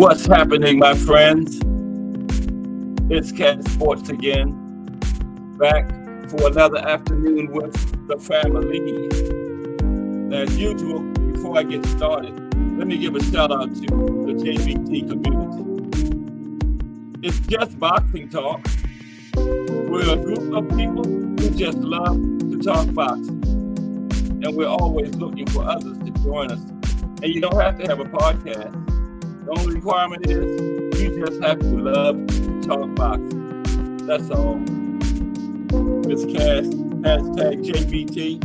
What's happening, my friends? It's Cat Sports again, back for another afternoon with the family. As usual, before I get started, let me give a shout out to the JBT community. It's just boxing talk. We're a group of people who just love to talk boxing. And we're always looking for others to join us. And you don't have to have a podcast. The only requirement is you just have to love to talk boxing. That's all. It's Cass, hashtag JBT,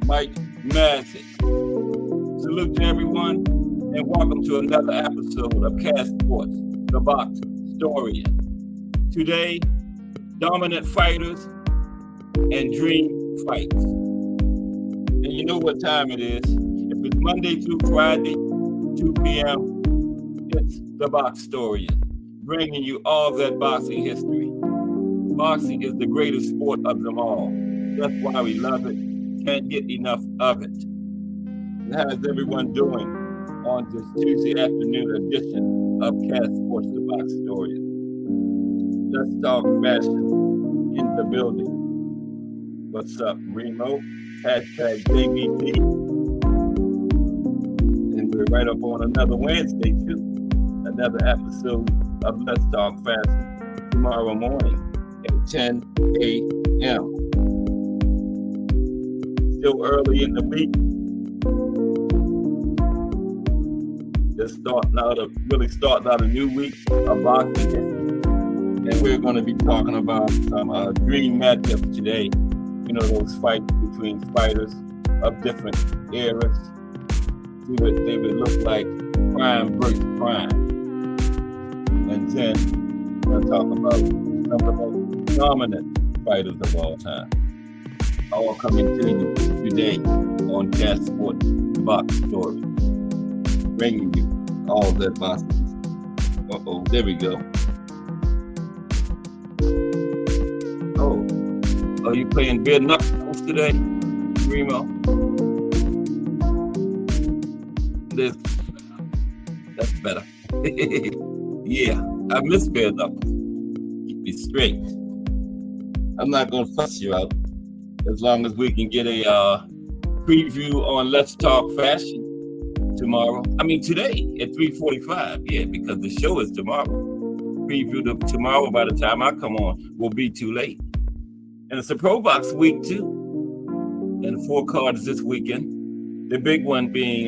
Mike Magic. Salute to everyone and welcome to another episode of Cass Sports, the Box Historian. Today, dominant fighters and dream fights. And you know what time it is. If it's Monday through Friday, 2 p.m., it's the Box Historian, bringing you all that boxing history. Boxing is the greatest sport of them all. That's why we love it. Can't get enough of it. How's everyone doing on this Tuesday afternoon edition of Cass Sports, the Box Historian? Let's talk fashion in the building. What's up, Remo? Hashtag JBT. And we're right up on another Wednesday, too. Another episode of Let's Talk Fashion tomorrow morning at 10 a.m. Still early in the week. Just starting out a new week of boxing history. And we're going to be talking about some dream matchups today. You know, those fights between fighters of different eras. They would look like prime versus prime. And then we'll talk about some of the most dominant fighters of all time. All coming to you today on Cass Sports Box Story. Bringing you all that boxing. There we go. Are you playing bare knuckles today, Remo? That's better. Yeah, I miss bare knuckles. Keep me straight. I'm not gonna fuss you out as long as we can get a preview on Let's Talk Fashion tomorrow. Today at 3:45. Yeah, because the show is tomorrow. Preview of tomorrow by the time I come on will be too late. And it's a Pro Box week too. And 4 cards this weekend. The big one being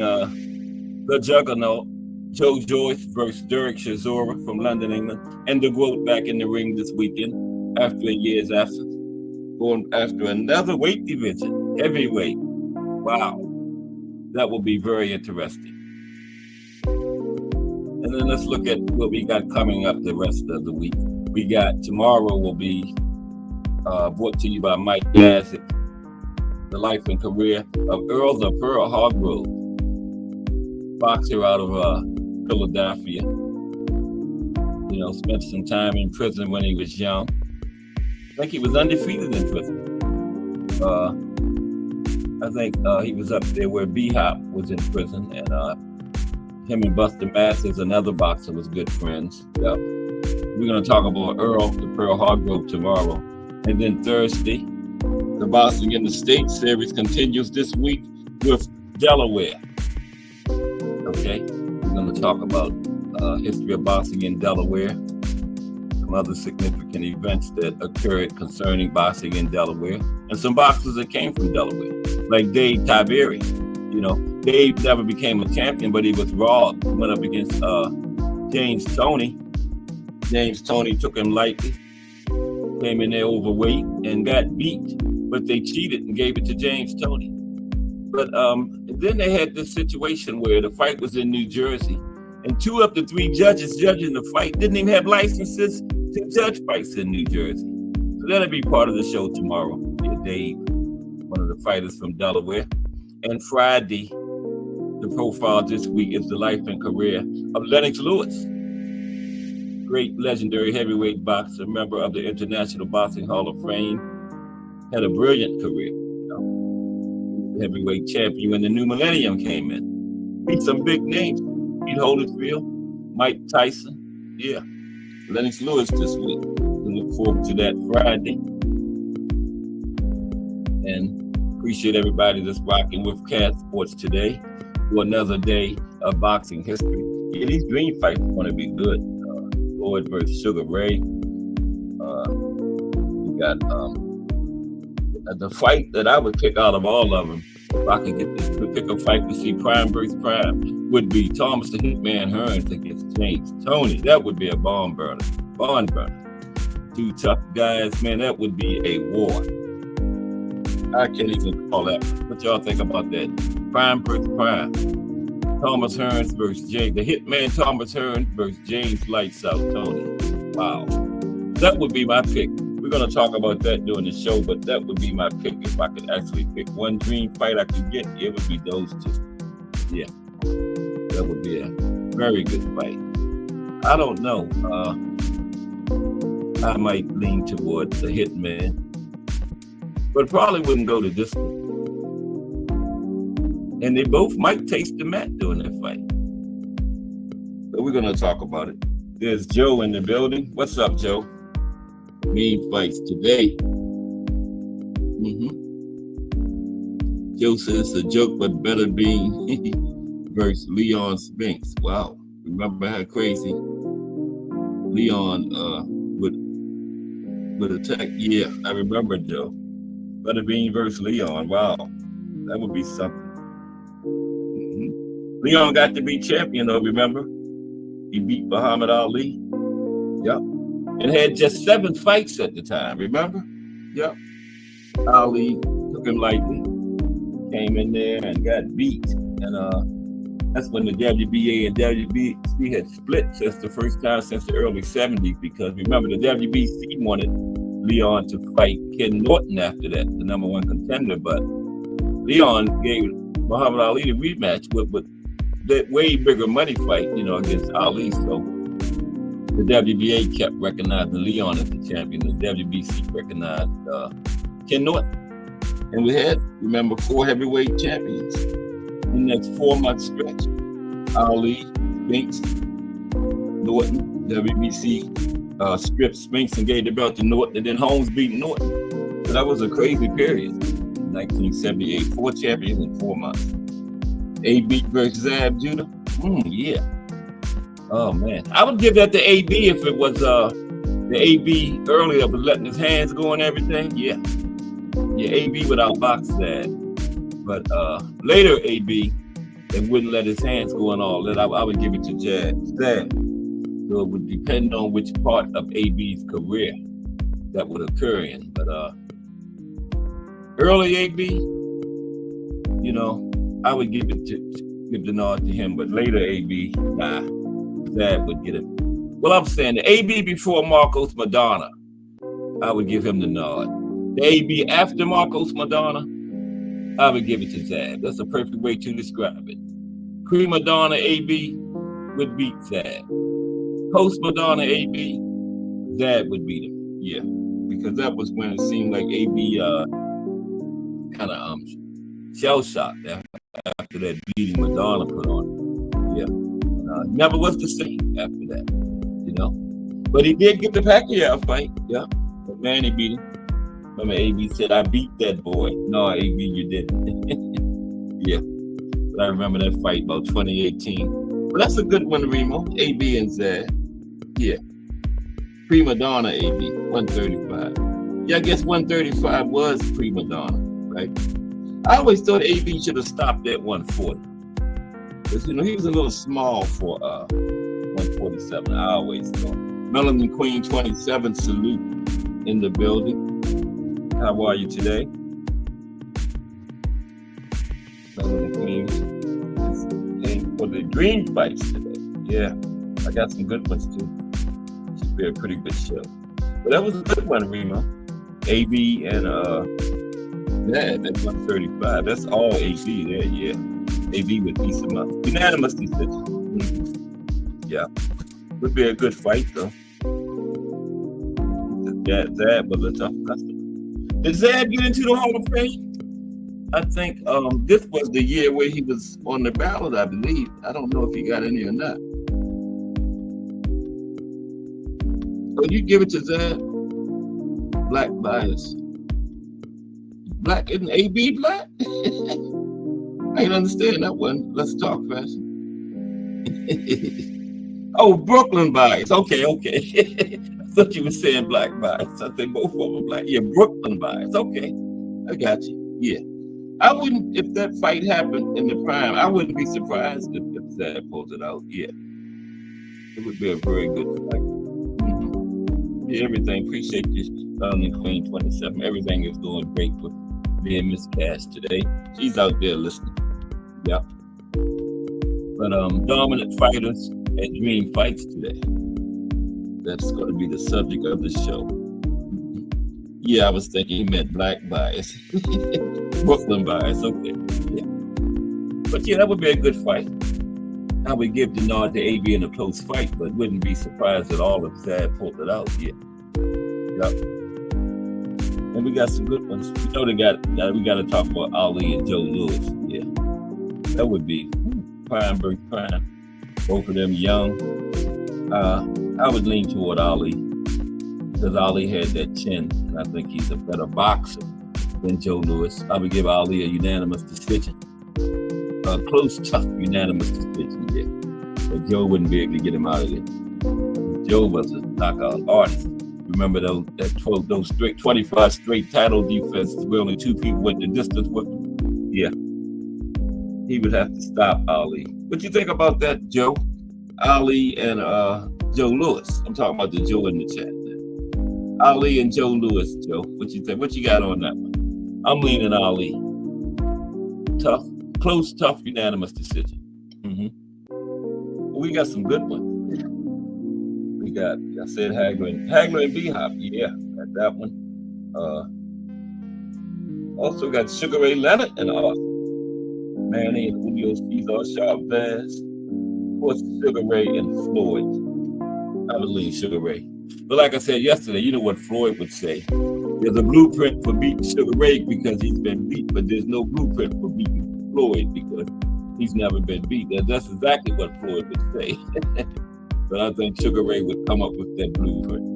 the Juggernaut, Joe Joyce versus Derek Chisora from London, England. And the GOAT back in the ring this weekend after a year's absence. Going after another weight division, heavyweight. Wow. That will be very interesting. And then let's look at what we got coming up the rest of the week. We got tomorrow will be brought to you by Mike Magic, the life and career of Earl the Pearl Hargrove, boxer out of Philadelphia. You know, spent some time in prison when he was young. I think he was undefeated in prison. I think he was up there where B-Hop was in prison, and him and Buster Masters, another boxer, was good friends. Yep. We're going to talk about Earl the Pearl Hargrove tomorrow. And then Thursday, the Boxing in the State series continues this week with Delaware. Okay, we're going to talk about history of boxing in Delaware, some other significant events that occurred concerning boxing in Delaware, and some boxers that came from Delaware, like Dave Tiberi. You know, Dave never became a champion, but he was robbed. He went up against James Toney. James Toney took him lightly. Came in there overweight and got beat, but they cheated and gave it to James Toney. But then they had this situation where the fight was in New Jersey, and 2 of the 3 judges judging the fight didn't even have licenses to judge fights in New Jersey. So that'll be part of the show tomorrow. Yeah, Dave, one of the fighters from Delaware. And Friday, the profile this week is the life and career of Lennox Lewis. Great legendary heavyweight boxer, member of the International Boxing Hall of Fame, had a brilliant career. Heavyweight champion when the new millennium came in. Beat some big names. Pete Holyfield, Mike Tyson. Yeah. Lennox Lewis this week. We look forward to that Friday. And appreciate everybody that's rocking with Cat Sports today for another day of boxing history. Yeah, these dream fights are going to be good. Floyd versus Sugar Ray. We got the fight that I would pick out of all of them, if I could get this to pick a fight to see Prime versus Prime, would be Thomas the Hitman Hearns against James Toney. That would be a barn burner. Two tough guys, man, that would be a war. I can't even call that. What y'all think about that? Prime versus Prime. Thomas Hearns versus James. The Hitman Thomas Hearns versus James Lights Out Toney. Wow. That would be my pick. We're going to talk about that during the show, but that would be my pick. If I could actually pick one dream fight I could get, it would be those two. Yeah. That would be a very good fight. I don't know. I might lean towards the Hitman, but probably wouldn't go to this one. And they both might taste the mat during that fight. So we're going to talk about it. There's Joe in the building. What's up, Joe? Main fights today. Joe says it's a joke, but better be versus Leon Spinks. Wow. Remember how crazy Leon would attack? Yeah, I remember, Joe. Butterbean versus Leon. Wow. That would be something. Leon got to be champion, though, remember? He beat Muhammad Ali. Yep. And had just 7 fights at the time, remember? Yep. Ali took him lightly, came in there and got beat. And that's when the WBA and WBC had split just the first time since the early 70s, because remember, the WBC wanted Leon to fight Ken Norton after that, the number 1 contender, but Leon gave Muhammad Ali the rematch with that way bigger money fight, against Ali. So the WBA kept recognizing Leon as the champion. The WBC recognized Ken Norton. And we had, remember, 4 heavyweight champions in that 4-month stretch. Ali, Spinks, Norton, WBC stripped Spinks and gave the belt to Norton, and then Holmes beat Norton. So that was a crazy period. 1978, 4 champions in 4 months. AB versus Zab Judah. Yeah. Oh man, I would give that to AB if it was the AB earlier was letting his hands go and everything. Yeah, AB would outbox Zab, but later AB that wouldn't let his hands go and all that. I would give it to Zab. So it would depend on which part of AB's career that would occur in. But early AB, I would give the nod to him, but later AB, nah, Zab would get it. Well, I'm saying the AB before Marcos Maidana, I would give him the nod. The AB after Marcos Maidana, I would give it to Zab. That's a perfect way to describe it. Pre-Maidana AB would beat Zab. Post-Maidana AB, Zab would beat him. Yeah, because that was when it seemed like AB kind of shell-shocked after that beating Maidana put on. Yeah. Never was the same after that, But he did get the Pacquiao fight. Yeah. But man, he beat him. Remember, AB said, I beat that boy. No, AB, you didn't. Yeah. But I remember that fight about 2018. But that's a good one, Remo. AB and Zab. Yeah. Pre-Maidana AB, 135. Yeah, I guess 135 was pre-Maidana, right? I always thought AB should have stopped at 140. Because, he was a little small for 147. I always thought. Melanin Queen 27, salute in the building. How are you today? Melanin Queen is for the dream fights today. Yeah, I got some good ones too. Should be a pretty good show. But that was a good one, Remo. AB and Zab at 135. That's all AB there, yeah. AB would beat him up. Unanimous decision. Yeah. Would be a good fight, though. Zab was a tough customer. Did Zab get into the Hall of Fame? I think this was the year where he was on the ballot, I believe. I don't know if he got any or not. Oh, you give it to Zab? Black bias. Black, isn't AB black? I ain't understand that one. Let's talk fast. Oh, Brooklyn bias. Okay. I thought you were saying black bias. I think both of them are black. Yeah, Brooklyn bias. Okay, I got you. Yeah. I wouldn't, if that fight happened in the prime, I wouldn't be surprised if Zab pulls it out. Yeah. It would be a very good fight. Mm-hmm. Yeah, everything. Appreciate you, Queen 27. Everything is going great with me and Miss Cash today. She's out there listening. Yep. But dominant fighters and dream fights today. That's going to be the subject of the show. Yeah, I was thinking he meant black bias. Brooklyn bias, okay. Yeah. But yeah, that would be a good fight. I would give the nod to AB in a close fight, but wouldn't be surprised at all if Zab pulled it out. Yeah. Yep. And we got some good ones. We know we got to talk about Ali and Joe Louis. Yeah. That would be prime versus prime. Both of them young. I would lean toward Ali because Ali had that chin, and I think he's a better boxer than Joe Louis. I would give Ali a unanimous decision. A close, tough, unanimous decision, yeah. But Joe wouldn't be able to get him out of there. Joe was a knockout artist. Remember those 25 straight title defenses where only 2 people went the distance with him? Yeah. He would have to stop Ali. What you think about that, Joe? Ali and Joe Louis. I'm talking about the Joe in the chat. Ali and Joe Louis, Joe. What you think? What you got on that one? I'm leaning Ali. Tough, close, tough, unanimous decision. We got some good ones. We got, I said Hagler and B-Hop. Yeah, got that one. Also got Sugar Ray Leonard and Manny and Julio Cesar Chavez. Of course, Sugar Ray and Floyd. I would lean Sugar Ray. But like I said yesterday, you know what Floyd would say. There's a blueprint for beating Sugar Ray because he's been beat, but there's no blueprint for beating Floyd because he's never been beat. That's exactly what Floyd would say. But I think Sugar Ray would come up with that blueprint.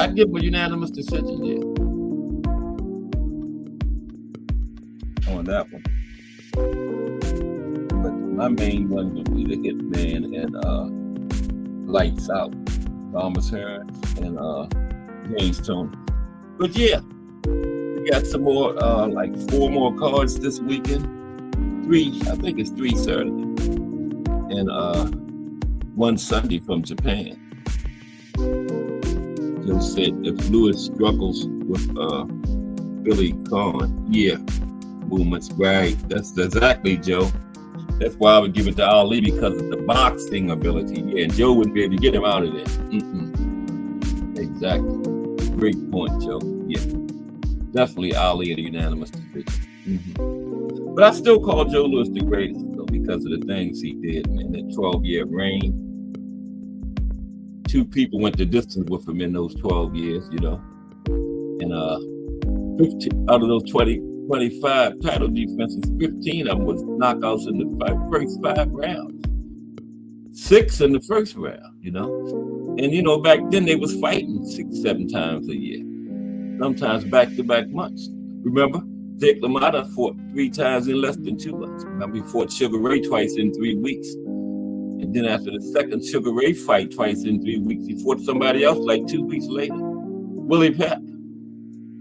I'd give him a unanimous decision, yeah. On that one. But my main one would be the Hitman and Lights Out. Thomas Hearns and James Toney. But yeah, we got some more, like 4 more cards this weekend. 3, I think it's 3 Saturday. And 1 Sunday from Japan. Joe said if Lewis struggles with Billy Khan, yeah, movements, right. That's exactly, Joe. That's why I would give it to Ali because of the boxing ability. Yeah, and Joe wouldn't be able to get him out of there. Exactly. Great point, Joe. Yeah. Definitely Ali at a unanimous decision. But I still call Joe Louis the greatest, though, because of the things he did, man. That 12-year reign. 2 people went the distance with him in those 12 years, you know. And 15, out of those 25 title defenses, 15 of them was knockouts in the first 5 rounds. 6 in the first round, you know. And, you know, back then they was fighting 6-7 times a year. Sometimes back-to-back months. Remember? Jake LaMotta fought 3 times in less than 2 months. Remember, he fought Sugar Ray twice in 3 weeks. And then after the second Sugar Ray fight twice in 3 weeks, he fought somebody else like 2 weeks later. Willie Pep.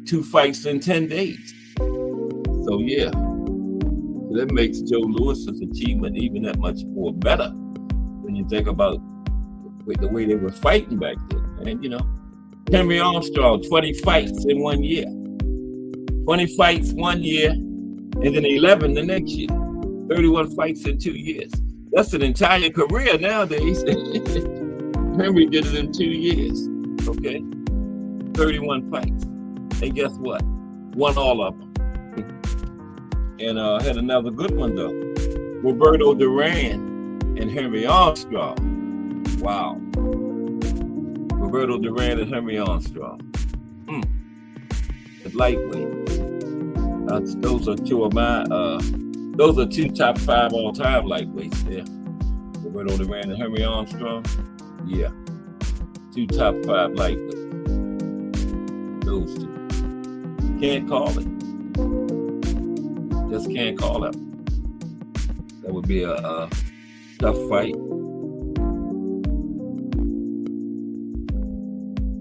2 fights in 10 days. So yeah, so that makes Joe Louis's achievement even that much more better when you think about the way they were fighting back then. And you know, Henry Armstrong, 20 fights in 1 year. 20 fights 1 year, and then 11 the next year. 31 fights in 2 years. That's an entire career nowadays. Henry did it in 2 years, okay? 31 fights. And guess what? Won all of them. And had another good one, though. Roberto Duran and Henry Armstrong. Wow. Roberto Duran and Henry Armstrong. At lightweight. Those are 2 of my, those are 2 top 5 all-time lightweights there. Roberto Duran and Henry Armstrong. Yeah. 2 top 5 lightweights. Those 2. Can't call it. Just can't call it. That would be a tough fight.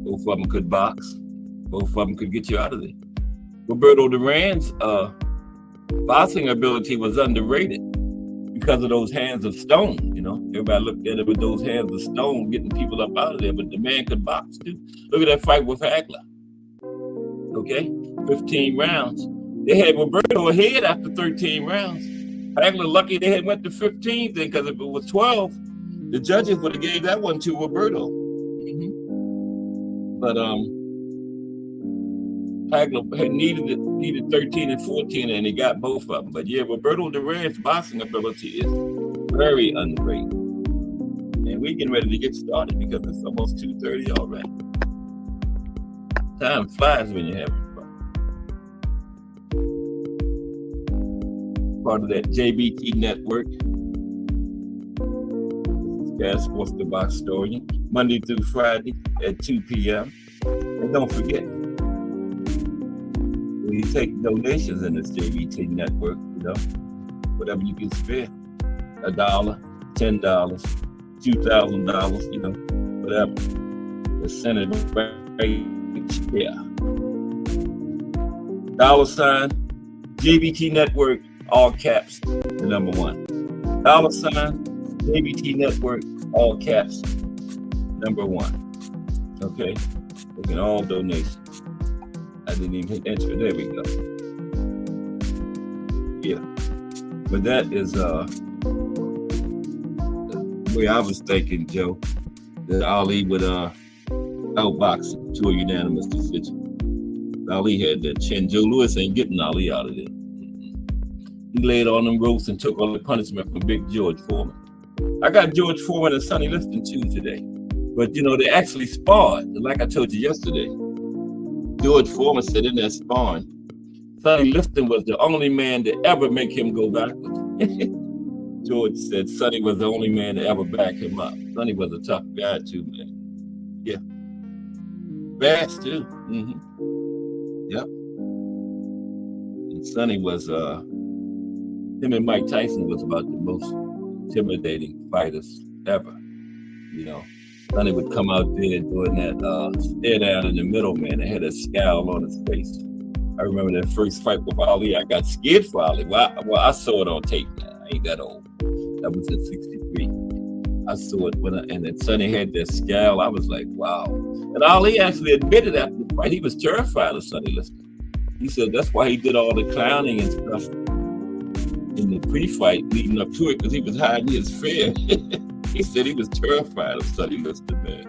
Both of them could box. Both of them could get you out of there. Roberto Duran's boxing ability was underrated because of those hands of stone. You know, everybody looked at it with those hands of stone, getting people up out of there. But the man could box too. Look at that fight with Hagler. Okay, 15 rounds. They had Roberto ahead after 13 rounds. Hagler lucky they had went to 15 then, because if it was 12, the judges would have gave that one to Roberto. But Hagler had needed 13 and 14, and he got both of them. But yeah, Roberto Duran's boxing ability is very underrated. And we're getting ready to get started because it's almost 2:30 already. Time flies when you're having fun. Part of that JBT network. This is Gas Sports, the Box Historian, Monday through Friday at 2 p.m. And don't forget, we take donations in this JBT network, you know, whatever you can spare. $1, $10, $2,000, you know, whatever. The Senate right here. $, JBT network, all caps, the number 1. $, JBT network, all caps, number 1. Okay, look at all donations. I didn't even hit enter. There we go. Yeah, but that is the way I was thinking, Joe, that Ali would outbox to a unanimous decision. Ali had that chin. Joe Louis ain't getting Ali out of there. He laid on them ropes and took all the punishment from Big George Foreman. I got George Foreman and Sonny Liston too today. But you know, they actually sparred. Like I told you yesterday, George Foreman said in that sparring, Sonny Liston was the only man to ever make him go backwards. George said Sonny was the only man to ever back him up. Sonny was a tough guy too, man. Yeah. Fast too. Yep. And Sonny was, him and Mike Tyson was about the most intimidating fighters ever. You know, Sonny would come out there doing that stare down in the middle, man, and had a scowl on his face. I remember that first fight with Ali. I got scared for Ali. Well, I saw it on tape now. I ain't that old. That was in '63. I saw it and then Sonny had that scowl. I was like, wow. And Ali actually admitted after the fight he was terrified of Sonny Liston. He said that's why he did all the clowning and stuff in the pre-fight leading up to it, because he was hiding his fear. He said he was terrified of Sonny Liston, man.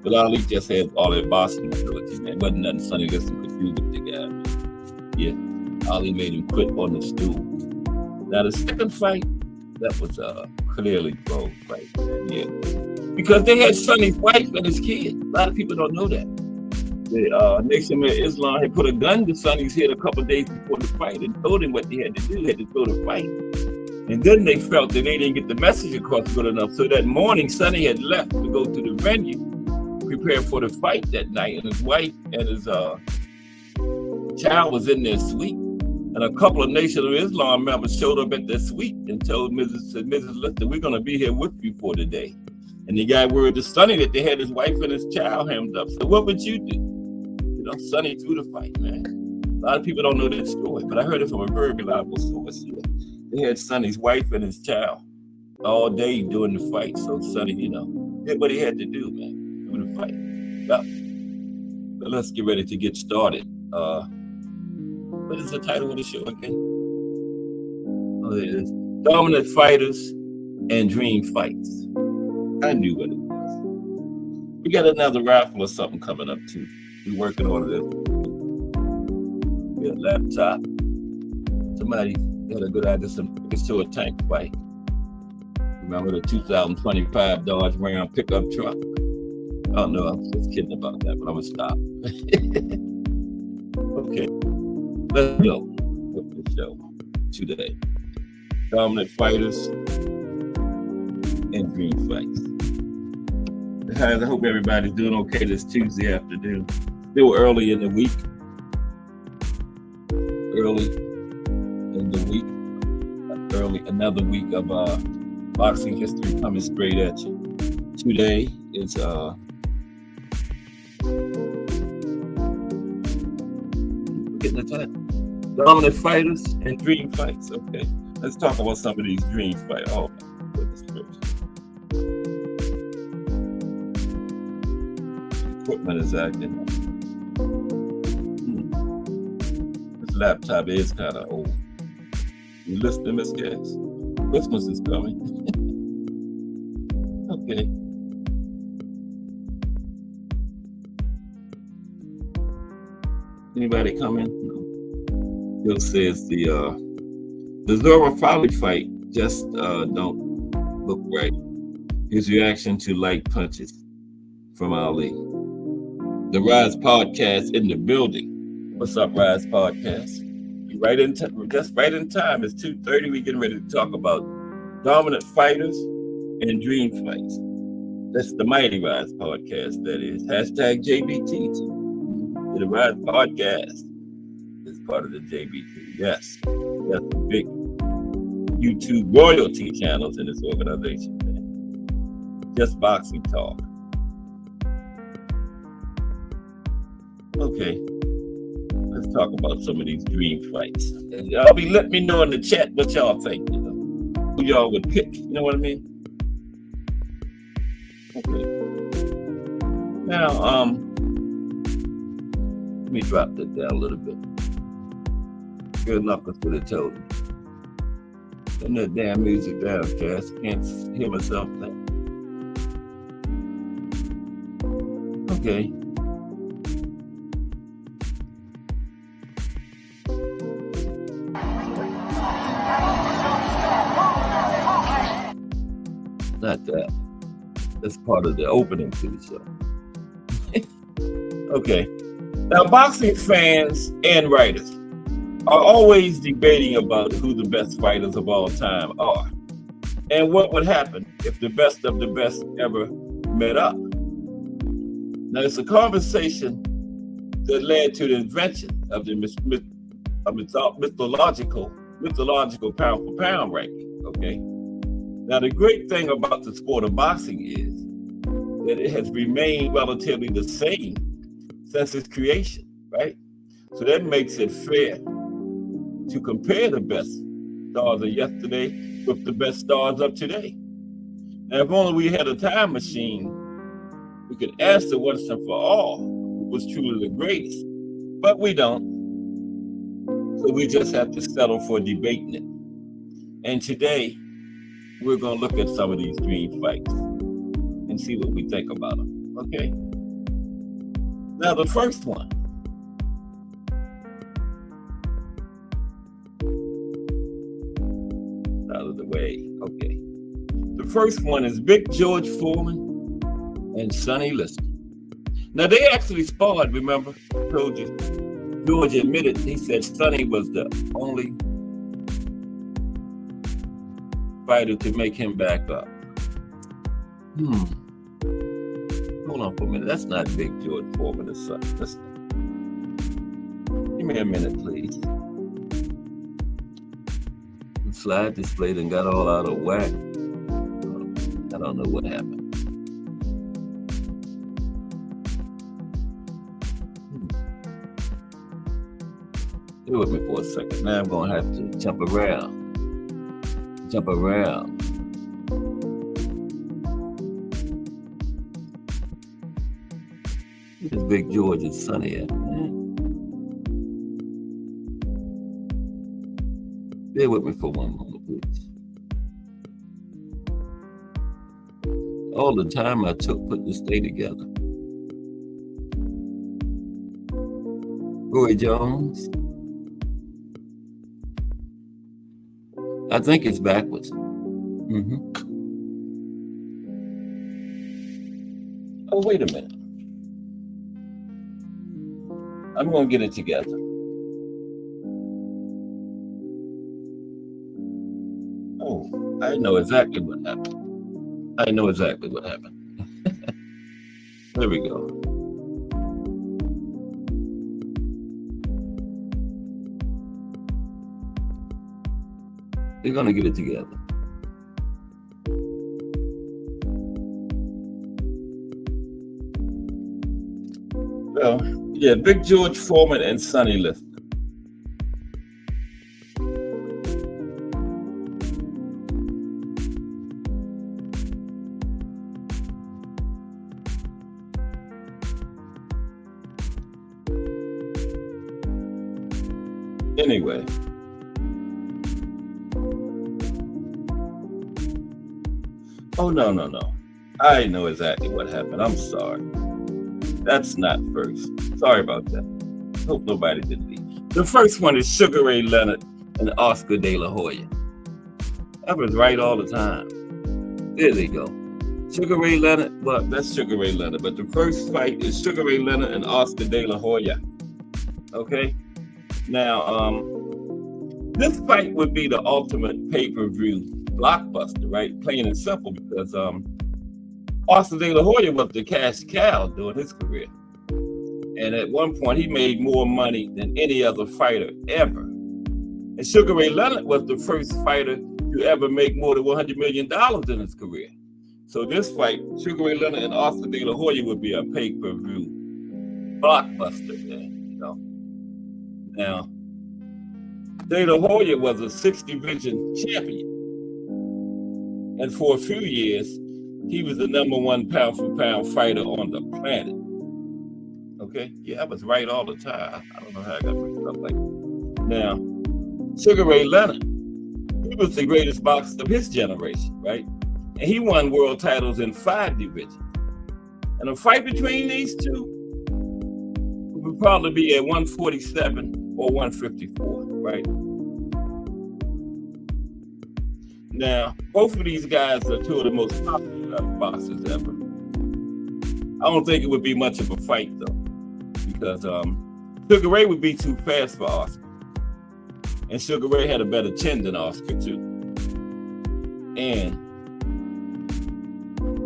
But Ali just had all that boxing ability, man. Wasn't nothing Sonny Liston could do with the guy, man. Yeah, Ali made him quit on the stool. Now the second fight, that was clearly close fight, man. Yeah, because they had Sonny's wife and his kid. A lot of people don't know that. The Nation of Islam had put a gun to Sonny's head a couple of days before the fight and told him what he had to do. He had to throw the fight. And then they felt that they didn't get the message across good enough. So that morning, Sonny had left to go to the venue, prepare for the fight that night. And his wife and his child was in their suite. And a couple of Nation of Islam members showed up at their suite and told Mrs. Liston, we're going to be here with you for today. And the guy word to Sonny that they had his wife and his child hemmed up. So what would you do? You know, Sonny threw the fight, man. A lot of people don't know that story, but I heard it from a very reliable source. They had Sonny's wife and his child all day during the fight. So Sonny, you know, did what he had to do, man, through the fight. Yep. But let's get ready to get started. What is the title of the show again? Oh, it is Dominant Fighters and Dream Fights. I knew what it was. We got another raffle or something coming up too. We're working on this. Yeah, laptop. Somebody had a good idea, some tickets to a tank fight. Remember the 2025 Dodge Ram pickup truck? Oh no, I'm just kidding about that, but I'm gonna stop. Okay, let's go with the show today. Dominant Fighters and Dream Fights. I hope everybody's doing okay this Tuesday afternoon. Still early in the week. Another week of boxing history coming straight at you. Today is getting the title. Dominant Fighters and Dream Fights. Okay, let's talk about some of these dream fights. Oh my goodness gracious. Equipment is acting up. This laptop is kind of old. You listening, Miss Cass? Christmas is coming. Okay. Anybody coming? No. Bill says the Zora Fowley fight just don't look right. His reaction to light punches from Ali. The Rise Podcast in the building. What's up, Rise Podcast? Just right in time. It's 2:30. We're getting ready to talk about dominant fighters and dream fights. That's the Mighty Rise Podcast, that is. Hashtag JBT. The Rise Podcast is part of the JBT. Yes. That's the big YouTube royalty channels in this organization. Just boxing talk. Okay. Let's talk about some of these dream fights. And y'all let me know in the chat what y'all think. You know, who y'all would pick. You know what I mean? Okay. Now, let me drop that down a little bit. Good luck with the total. Turn that damn music down, Cass. Can't hear myself now. Okay. Not that. That's part of the opening to the show. Okay. Now, boxing fans and writers are always debating about who the best fighters of all time are and what would happen if the best of the best ever met up. Now, it's a conversation that led to the invention of the mythological pound for pound ranking. Okay. Now, the great thing about the sport of boxing is that it has remained relatively the same since its creation, right? So that makes it fair to compare the best stars of yesterday with the best stars of today. Now, if only we had a time machine, we could answer once and for all who was truly the greatest, but we don't. So we just have to settle for debating it. And today, we're going to look at some of these dream fights and see what we think about them. Okay? Now, the first one. Out of the way. Okay. The first one is Big George Foreman and Sonny Liston. Now, they actually sparred, remember? I told you. George admitted, he said Sonny was the only fighter to make him back up. Hold on for a minute. That's not Big George Foreman or something. Give me a minute, please. The slide display done got all out of whack. I don't know what happened. Stay with me for a second. Now I'm going to have to jump around. Where's Big George and Sonny at? Bear with me for one moment, please. All the time I took putting this thing together. Roy Jones. I think it's backwards. Oh, wait a minute. I'm going to get it together. Oh, I know exactly what happened. There we go. They're gonna get it together. Well, yeah, Big George Foreman and Sonny Liston. Anyway. Oh, no. I know exactly what happened. I'm sorry. That's not first. Sorry about that. Hope nobody did leave. The first one is Sugar Ray Leonard and Oscar De La Hoya. That was right all the time. There they go. Sugar Ray Leonard, well, that's Sugar Ray Leonard, but the first fight is Sugar Ray Leonard and Oscar De La Hoya. Okay? Now, this fight would be the ultimate pay-per-view blockbuster, right? Plain and simple, because Oscar De La Hoya was the cash cow during his career. And at one point, he made more money than any other fighter ever. And Sugar Ray Leonard was the first fighter to ever make more than $100 million in his career. So this fight, Sugar Ray Leonard and Oscar De La Hoya, would be a pay-per-view blockbuster there, you know. Now, De La Hoya was a 6th division champion. And for a few years, he was the #1 pound-for-pound fighter on the planet. Okay? Yeah, I was right all the time. I don't know how I got mixed up like that. Now, Sugar Ray Leonard, he was the greatest boxer of his generation, right? And he won world titles in 5 divisions. And a fight between these two would probably be at 147 or 154, right? Now, both of these guys are two of the most popular boxers ever. I don't think it would be much of a fight, though, because Sugar Ray would be too fast for Oscar. And Sugar Ray had a better chin than Oscar, too. And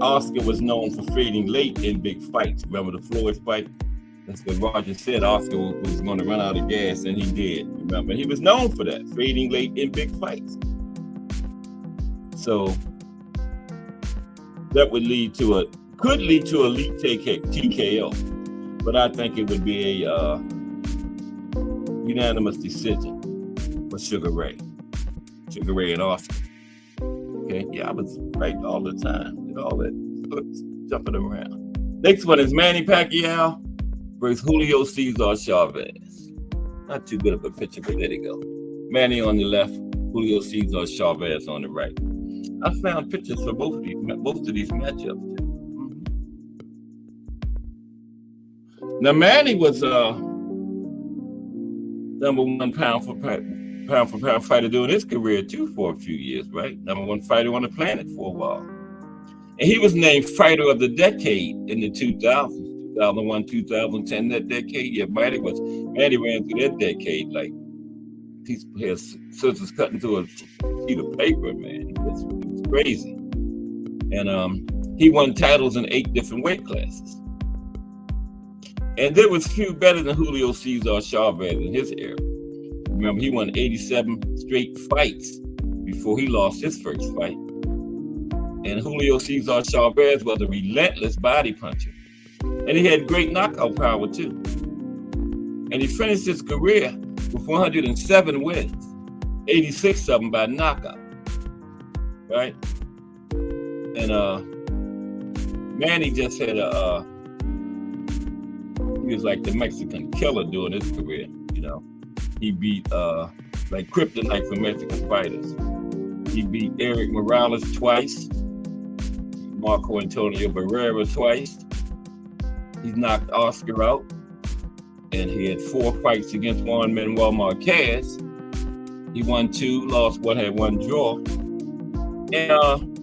Oscar was known for fading late in big fights. Remember the Floyd fight? That's what Roger said. Oscar was going to run out of gas, and he did. Remember, he was known for that, fading late in big fights. So that could lead to a late TKO, but I think it would be a unanimous decision for Sugar Ray and Oscar. Okay, yeah, I was right all the time. Did all that jumping around. Next one is Manny Pacquiao versus Julio Cesar Chavez. Not too good of a picture, but there you go. Manny on the left, Julio Cesar Chavez on the right. I found pictures for both of these matchups. Mm-hmm. Now Manny was #1 pound for pound fighter during his career too for a few years, right? #1 fighter on the planet for a while, and he was named Fighter of the Decade in the 2000s, 2001, 2010. That decade, yeah, Manny ran through that decade like piece of hair, scissors cut into a sheet of paper, man. It was crazy. And he won titles in 8 different weight classes. And there was few better than Julio Cesar Chavez in his era. Remember, he won 87 straight fights before he lost his first fight. And Julio Cesar Chavez was a relentless body puncher. And he had great knockout power too. And he finished his career with 107 wins, 86 of them by knockout, right? And Manny just had he was like the Mexican killer during his career, you know. He beat like kryptonite for Mexican fighters. He beat Eric Morales twice, Marco Antonio Barrera twice. He knocked Oscar out. And he had 4 fights against Juan Manuel Marquez. He won 2, lost 1, had 1 draw. And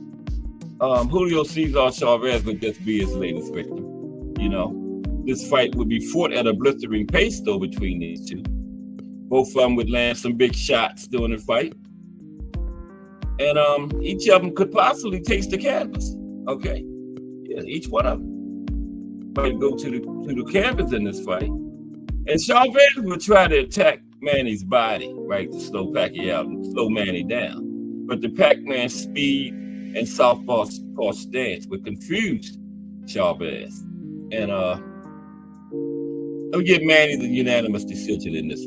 Julio Cesar Chavez would just be his latest victim. You know, this fight would be fought at a blistering pace, though, between these two. Both of them would land some big shots during the fight. And each of them could possibly taste the canvas. Okay? Yeah, each one of them. might go to the canvas in this fight. And Chavez would try to attack Manny's body, right, to slow Pacquiao and slow Manny down. But the Pac-Man's speed and southpaw stance would confuse Chavez. And I'll give Manny the unanimous decision in this.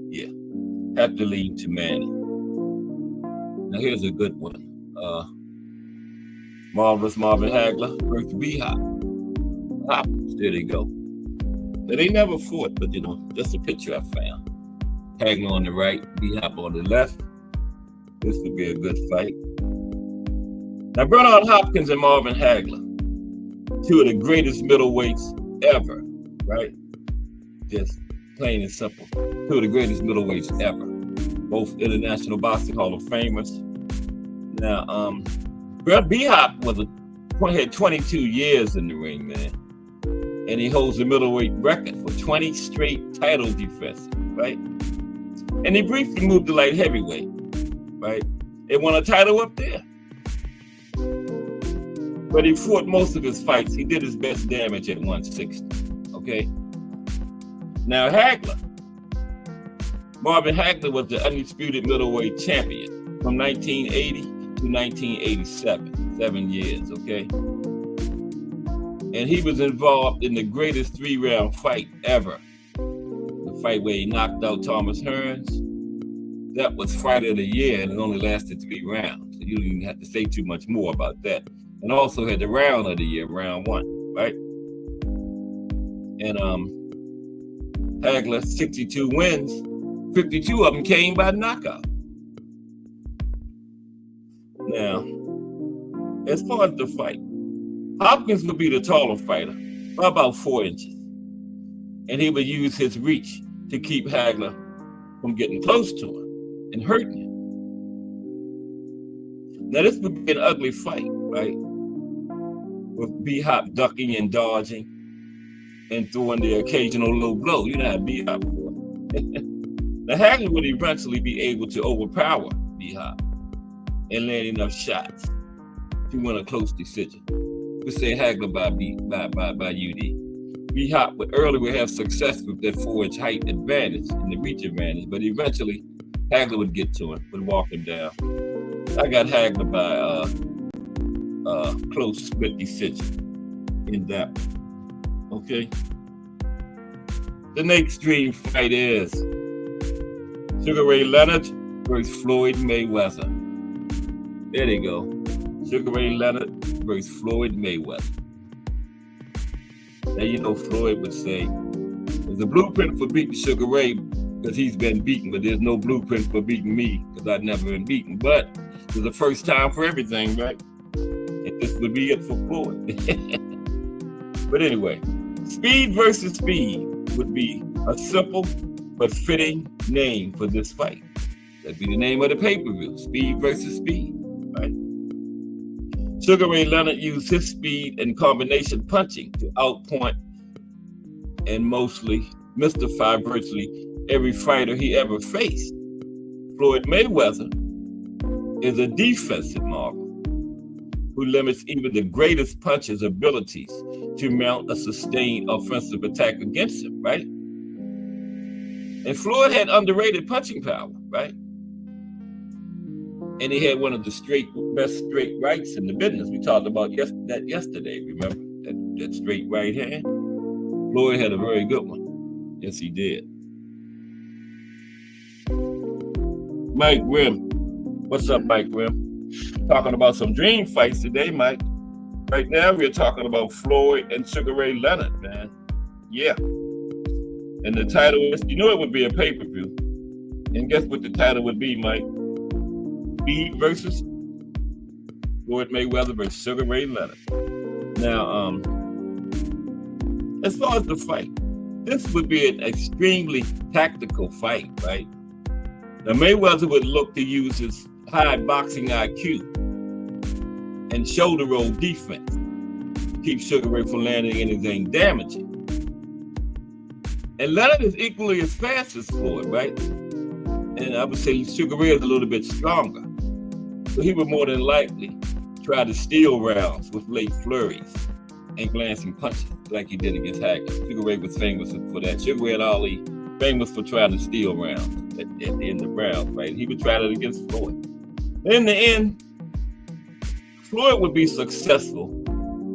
Yeah, have to lean to Manny. Now here's a good one. Marvelous Marvin Hagler versus B-Hop. There they go. Now, they never fought, but just a picture I found. Hagler on the right, B-Hop on the left. This would be a good fight. Now, Bernard Hopkins and Marvin Hagler, two of the greatest middleweights ever, right? Just plain and simple. Two of the greatest middleweights ever. Both International Boxing Hall of Famers. Now, B-Hop had 22 years in the ring, man. And he holds the middleweight record for 20 straight title defenses, right? And he briefly moved to light heavyweight, right? And won a title up there. But he fought most of his fights. He did his best damage at 160, okay? Now, Marvin Hagler was the undisputed middleweight champion from 1980 to 1987, 7 years, okay? And he was involved in the greatest 3-round fight ever. The fight where he knocked out Thomas Hearns. That was Fight of the Year, and it only lasted 3 rounds. So you don't even have to say too much more about that. And also had the Round of the Year, round 1, right? And Hagler, 62 wins, 52 of them came by knockout. Now, as far as the fight, Hopkins would be the taller fighter by about 4 inches. And he would use his reach to keep Hagler from getting close to him and hurting him. Now, this would be an ugly fight, right? With B-Hop ducking and dodging and throwing the occasional low blow. You know how B-Hop was. Now, Hagler would eventually be able to overpower B-Hop and land enough shots to win a close decision. We say Hagler by UD. B-Hop would earlier have success with that 4-inch height advantage and the reach advantage, but eventually Hagler would get to him, would walk him down. I got Hagler by close split decision in that one. Okay. The next dream fight is Sugar Ray Leonard versus Floyd Mayweather. There they go. Sugar Ray Leonard versus Floyd Mayweather. Now, Floyd would say, there's a blueprint for beating Sugar Ray because he's been beaten, but there's no blueprint for beating me because I've never been beaten. But there's a first time for everything, right? And this would be it for Floyd. But anyway, Speed versus Speed would be a simple but fitting name for this fight. That'd be the name of the pay-per-view, Speed versus Speed, right? Sugar Ray Leonard used his speed and combination punching to outpoint and mostly mystify virtually every fighter he ever faced. Floyd Mayweather is a defensive marvel who limits even the greatest puncher's abilities to mount a sustained offensive attack against him, right? And Floyd had underrated punching power, right? And he had one of the best straight rights in the business. We talked about that yesterday, remember? That straight right hand. Floyd had a very good one. Yes, he did. Mike Grimm. What's up, Mike Grimm? Talking about some dream fights today, Mike. Right now, we're talking about Floyd and Sugar Ray Leonard, man. Yeah. And the title is, it would be a pay-per-view. And guess what the title would be, Mike? Speed versus Floyd Mayweather versus Sugar Ray Leonard. Now, as far as the fight, this would be an extremely tactical fight, right? Now, Mayweather would look to use his high boxing IQ and shoulder roll defense to keep Sugar Ray from landing anything damaging. And Leonard is equally as fast as Floyd, right? And I would say Sugar Ray is a little bit stronger. So he would more than likely try to steal rounds with late flurries and glancing punches. like he did against Hagler. Sugar Ray was famous for that. Sugar Ray and Ali famous for trying to steal rounds at the end of rounds, right? He would try that against Floyd. In the end, Floyd would be successful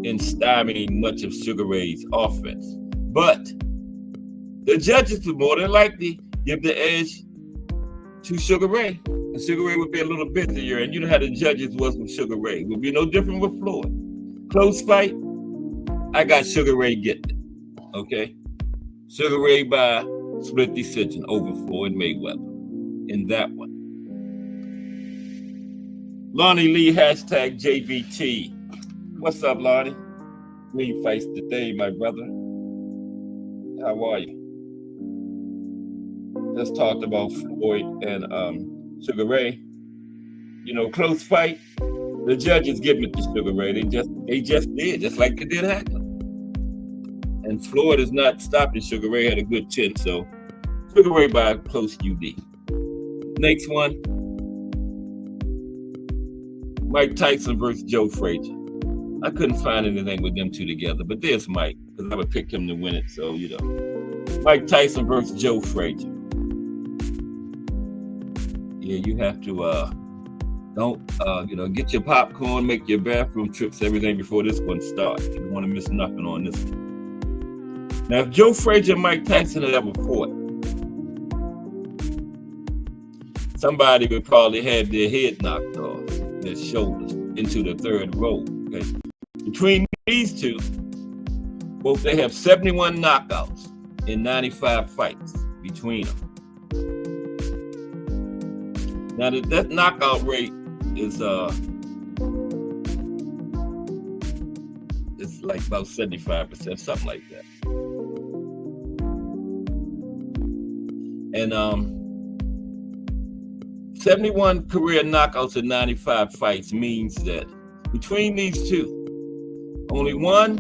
in stymieing much of Sugar Ray's offense. But the judges would more than likely give the edge to Sugar Ray. And Sugar Ray would be a little busier, and you know how the judges was with Sugar Ray. It would be no different with Floyd. Close fight, I got Sugar Ray getting it, okay? Sugar Ray by split decision over Floyd Mayweather in that one. Lonnie Lee, hashtag JVT. What's up, Lonnie? Lee fights today, my brother. How are you? Just talked about Floyd and Sugar Ray. You know, close fight. The judges give it to Sugar Ray. They just did, just like they did Hagler. And Floyd is not stopping Sugar Ray. Had a good chin, so Sugar Ray by a close UD. Next one. Mike Tyson versus Joe Frazier. I couldn't find anything with them two together, but there's Mike, because I would pick him to win it, so you know. Mike Tyson versus Joe Frazier. Yeah, you have to get your popcorn, make your bathroom trips, everything before this one starts. You don't want to miss nothing on this one. Now, if Joe Frazier and Mike Tyson had ever fought, somebody would probably have their head knocked off, their shoulders, into the third row. Okay. Between these two, both they have 71 knockouts in 95 fights between them. Now that knockout rate is it's like about 75%, something like that. And 71 career knockouts in 95 fights means that between these two, only one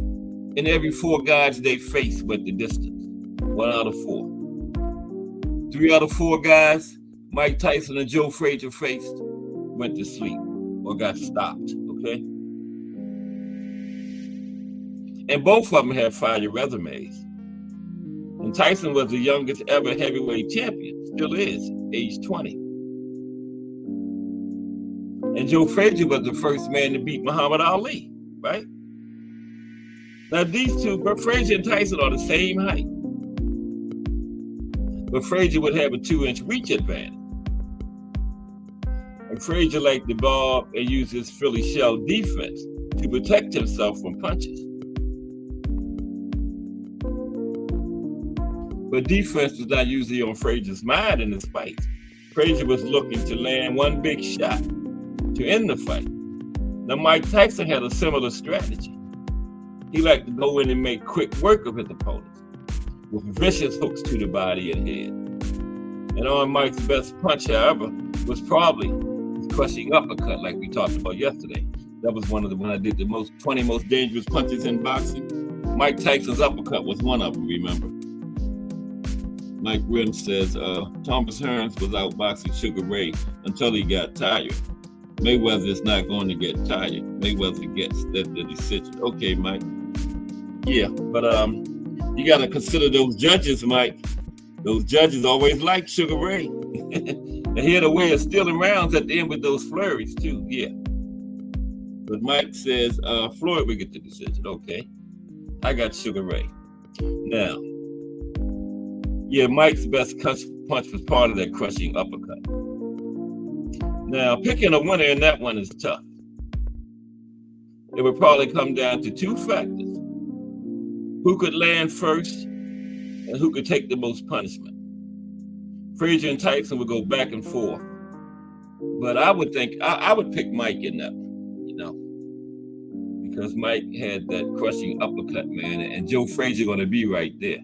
in every 4 guys they face went the distance. 1 out of 4. 3 out of 4 guys Mike Tyson and Joe Frazier faced went to sleep or got stopped, okay? And both of them have fire resumes. And Tyson was the youngest ever heavyweight champion, still is, age 20. And Joe Frazier was the first man to beat Muhammad Ali, right? Now these two, but Frazier and Tyson are the same height. But Frazier would have a 2-inch reach advantage. And Frazier liked to bob and use his Philly shell defense to protect himself from punches. But defense was not usually on Frazier's mind in this fight. Frazier was looking to land one big shot to end the fight. Now Mike Tyson had a similar strategy. He liked to go in and make quick work of his opponents with vicious hooks to the body and head. And on Mike's best punch, however, was probably his crushing uppercut, like we talked about yesterday. That was one when I did the 20 most dangerous punches in boxing. Mike Tyson's uppercut was one of them, remember? Mike Grimm says, Thomas Hearns was outboxing Sugar Ray until he got tired. Mayweather is not going to get tired. Mayweather gets the decision. Okay, Mike. Yeah, but you got to consider those judges, Mike. Those judges always like Sugar Ray. And he had a way of stealing rounds at the end with those flurries, too. Yeah. But Mike says, Floyd will get the decision. Okay. I got Sugar Ray. Now, yeah, Mike's best punch was part of that crushing uppercut. Now, picking a winner in that one is tough. It would probably come down to 2 factors. Who could land first and who could take the most punishment. Frazier and Tyson would go back and forth. But I would think, I would pick Mike in that one, you know, because Mike had that crushing uppercut, man, and Joe Frazier going to be right there.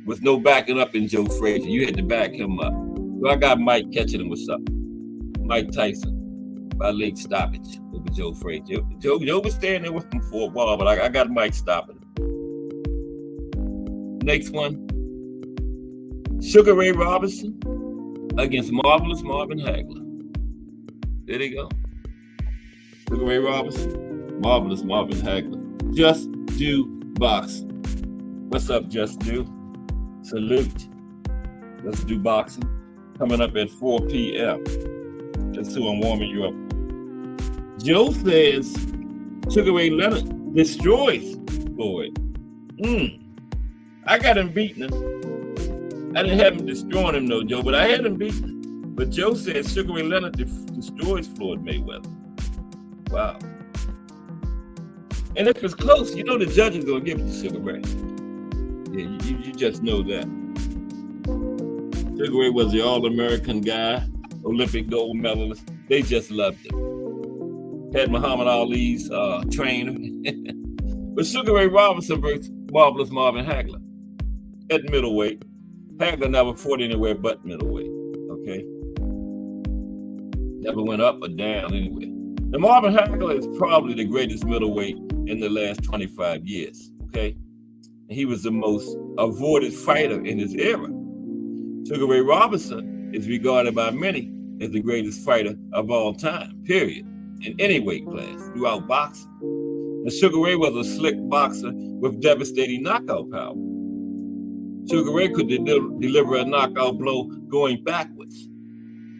With no backing up in Joe Frazier, you had to back him up. So I got Mike catching him with something. Mike Tyson by late stoppage over Joe Frazier. Joe was standing there with him for a while, but I got Mike stopping him. Next one, Sugar Ray Robinson against Marvelous Marvin Hagler. There they go. Sugar Ray Robinson, Marvelous Marvin Hagler. Just do boxing. What's up, Just Do? Salute. Let's do boxing. Coming up at 4 p.m. That's who I'm warming you up. Joe says Sugar Ray Leonard destroys Floyd. I got him beating him. I didn't have him destroying him, though, Joe, but I had him beating him. But Joe says Sugar Ray Leonard destroys Floyd Mayweather. Wow. And if it's close, you know the judge is going to give it to Sugar Ray. Yeah, you just know that. Sugar Ray was the All-American guy, Olympic gold medalist. They just loved him. Had Muhammad Ali's trainer. But Sugar Ray Robinson versus Marvelous Marvin Hagler at middleweight. Hagler never fought anywhere but middleweight. Okay? Never went up or down anyway. Now, Marvin Hagler is probably the greatest middleweight in the last 25 years. Okay? He was the most avoided fighter in his era. Sugar Ray Robinson is regarded by many as the greatest fighter of all time, period, in any weight class throughout boxing. And Sugar Ray was a slick boxer with devastating knockout power. Sugar Ray could deliver a knockout blow going backwards,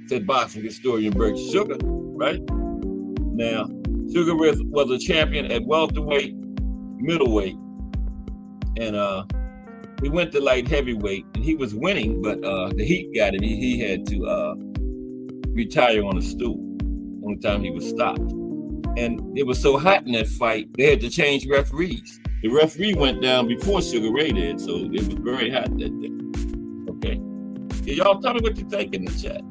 said boxing historian Bert Sugar, right? Now, Sugar Ray was a champion at welterweight, middleweight, and he went to light heavyweight, and he was winning, but the heat got him. He had to retire on a stool. Only time he was stopped. And it was so hot in that fight, they had to change referees. The referee went down before Sugar Ray did, so it was very hot that day. Okay? Yeah, y'all tell me what you think in the chat.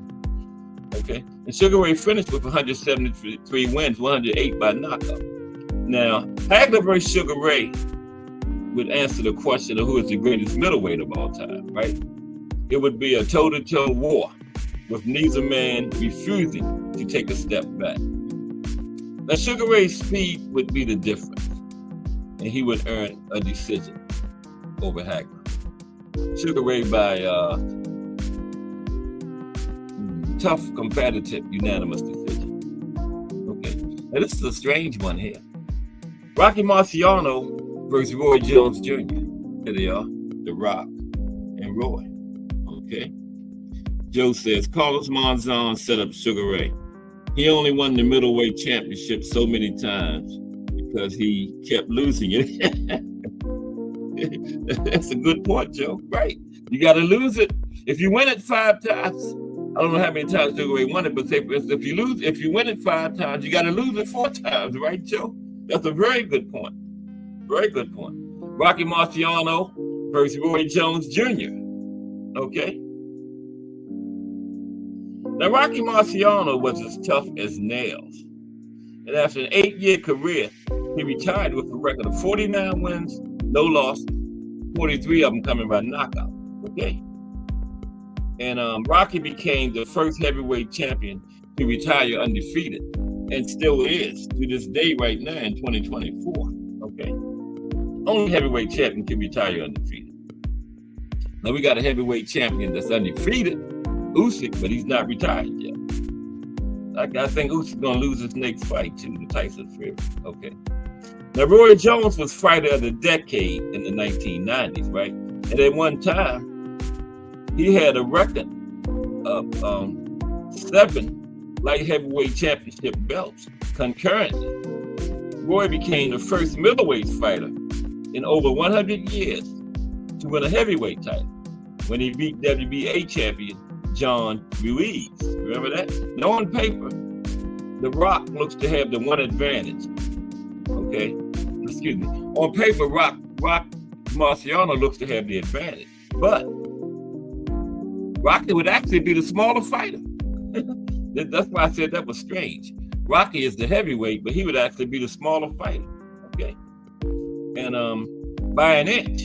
Okay? And Sugar Ray finished with 173 wins, 108 by knockout. Now, Hagler versus Sugar Ray would answer the question of who is the greatest middleweight of all time, right? It would be a toe-to-toe war with neither man refusing to take a step back. Now, Sugar Ray's speed would be the difference, and he would earn a decision over Hagler. Sugar Ray by tough, competitive, unanimous decision. Okay, now this is a strange one here. Rocky Marciano versus Roy Jones Jr. Here they are, The Rock and Roy. Okay. Joe says Carlos Monzon set up Sugar Ray. He only won the middleweight championship so many times because he kept losing it. That's a good point, Joe. Right. You got to lose it. If you win it 5 times, I don't know how many times Sugar Ray won it, but say if you win it 5 times, you got to lose it 4 times, right, Joe? That's a very good point. Very good point. Rocky Marciano versus Roy Jones Jr. Okay. Now, Rocky Marciano was as tough as nails. And after an 8-year career, he retired with a record of 49 wins, no losses, 43 of them coming by knockout. Okay. And Rocky became the first heavyweight champion to retire undefeated, and still is to this day right now in 2024. Okay. Only heavyweight champion can retire undefeated. Now we got a heavyweight champion that's undefeated, Usyk, but he's not retired yet. I think Usyk's gonna lose his next fight to the Tyson Fury. Okay. Now Roy Jones was fighter of the decade in the 1990s, right? And at one time, he had a record of 7 light heavyweight championship belts concurrently. Roy became the first middleweight fighter in over 100 years to win a heavyweight title when he beat WBA champion John Ruiz. Remember that? Now on paper, The Rock looks to have the one advantage. Okay? Excuse me. On paper, Rock Marciano looks to have the advantage. But Rocky would actually be the smaller fighter. That's why I said that was strange. Rocky is the heavyweight, but he would actually be the smaller fighter. Okay? And by an inch.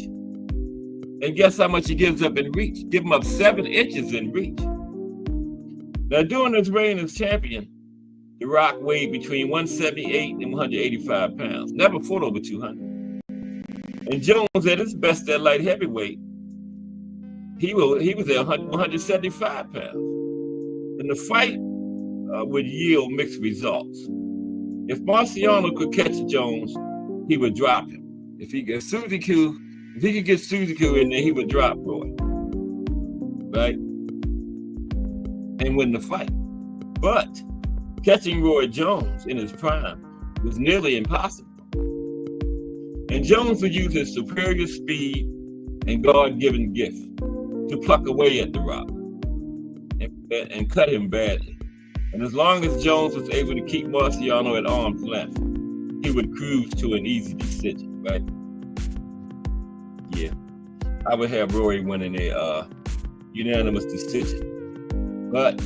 And guess how much he gives up in reach? Give him up 7 inches in reach. Now, during his reign as champion, The Rock weighed between 178 and 185 pounds. Never fought over 200. And Jones at his best at light heavyweight, he was at 175 pounds. And the fight would yield mixed results. If Marciano could catch Jones, he would drop him. If he could, as soon as he could If he could get Suzuki in there, he would drop Roy, right? And win the fight. But catching Roy Jones in his prime was nearly impossible. And Jones would use his superior speed and God-given gift to pluck away at the Rock and cut him badly. And as long as Jones was able to keep Marciano at arm's length, he would cruise to an easy decision, right? Yeah, I would have Rory winning a unanimous decision. But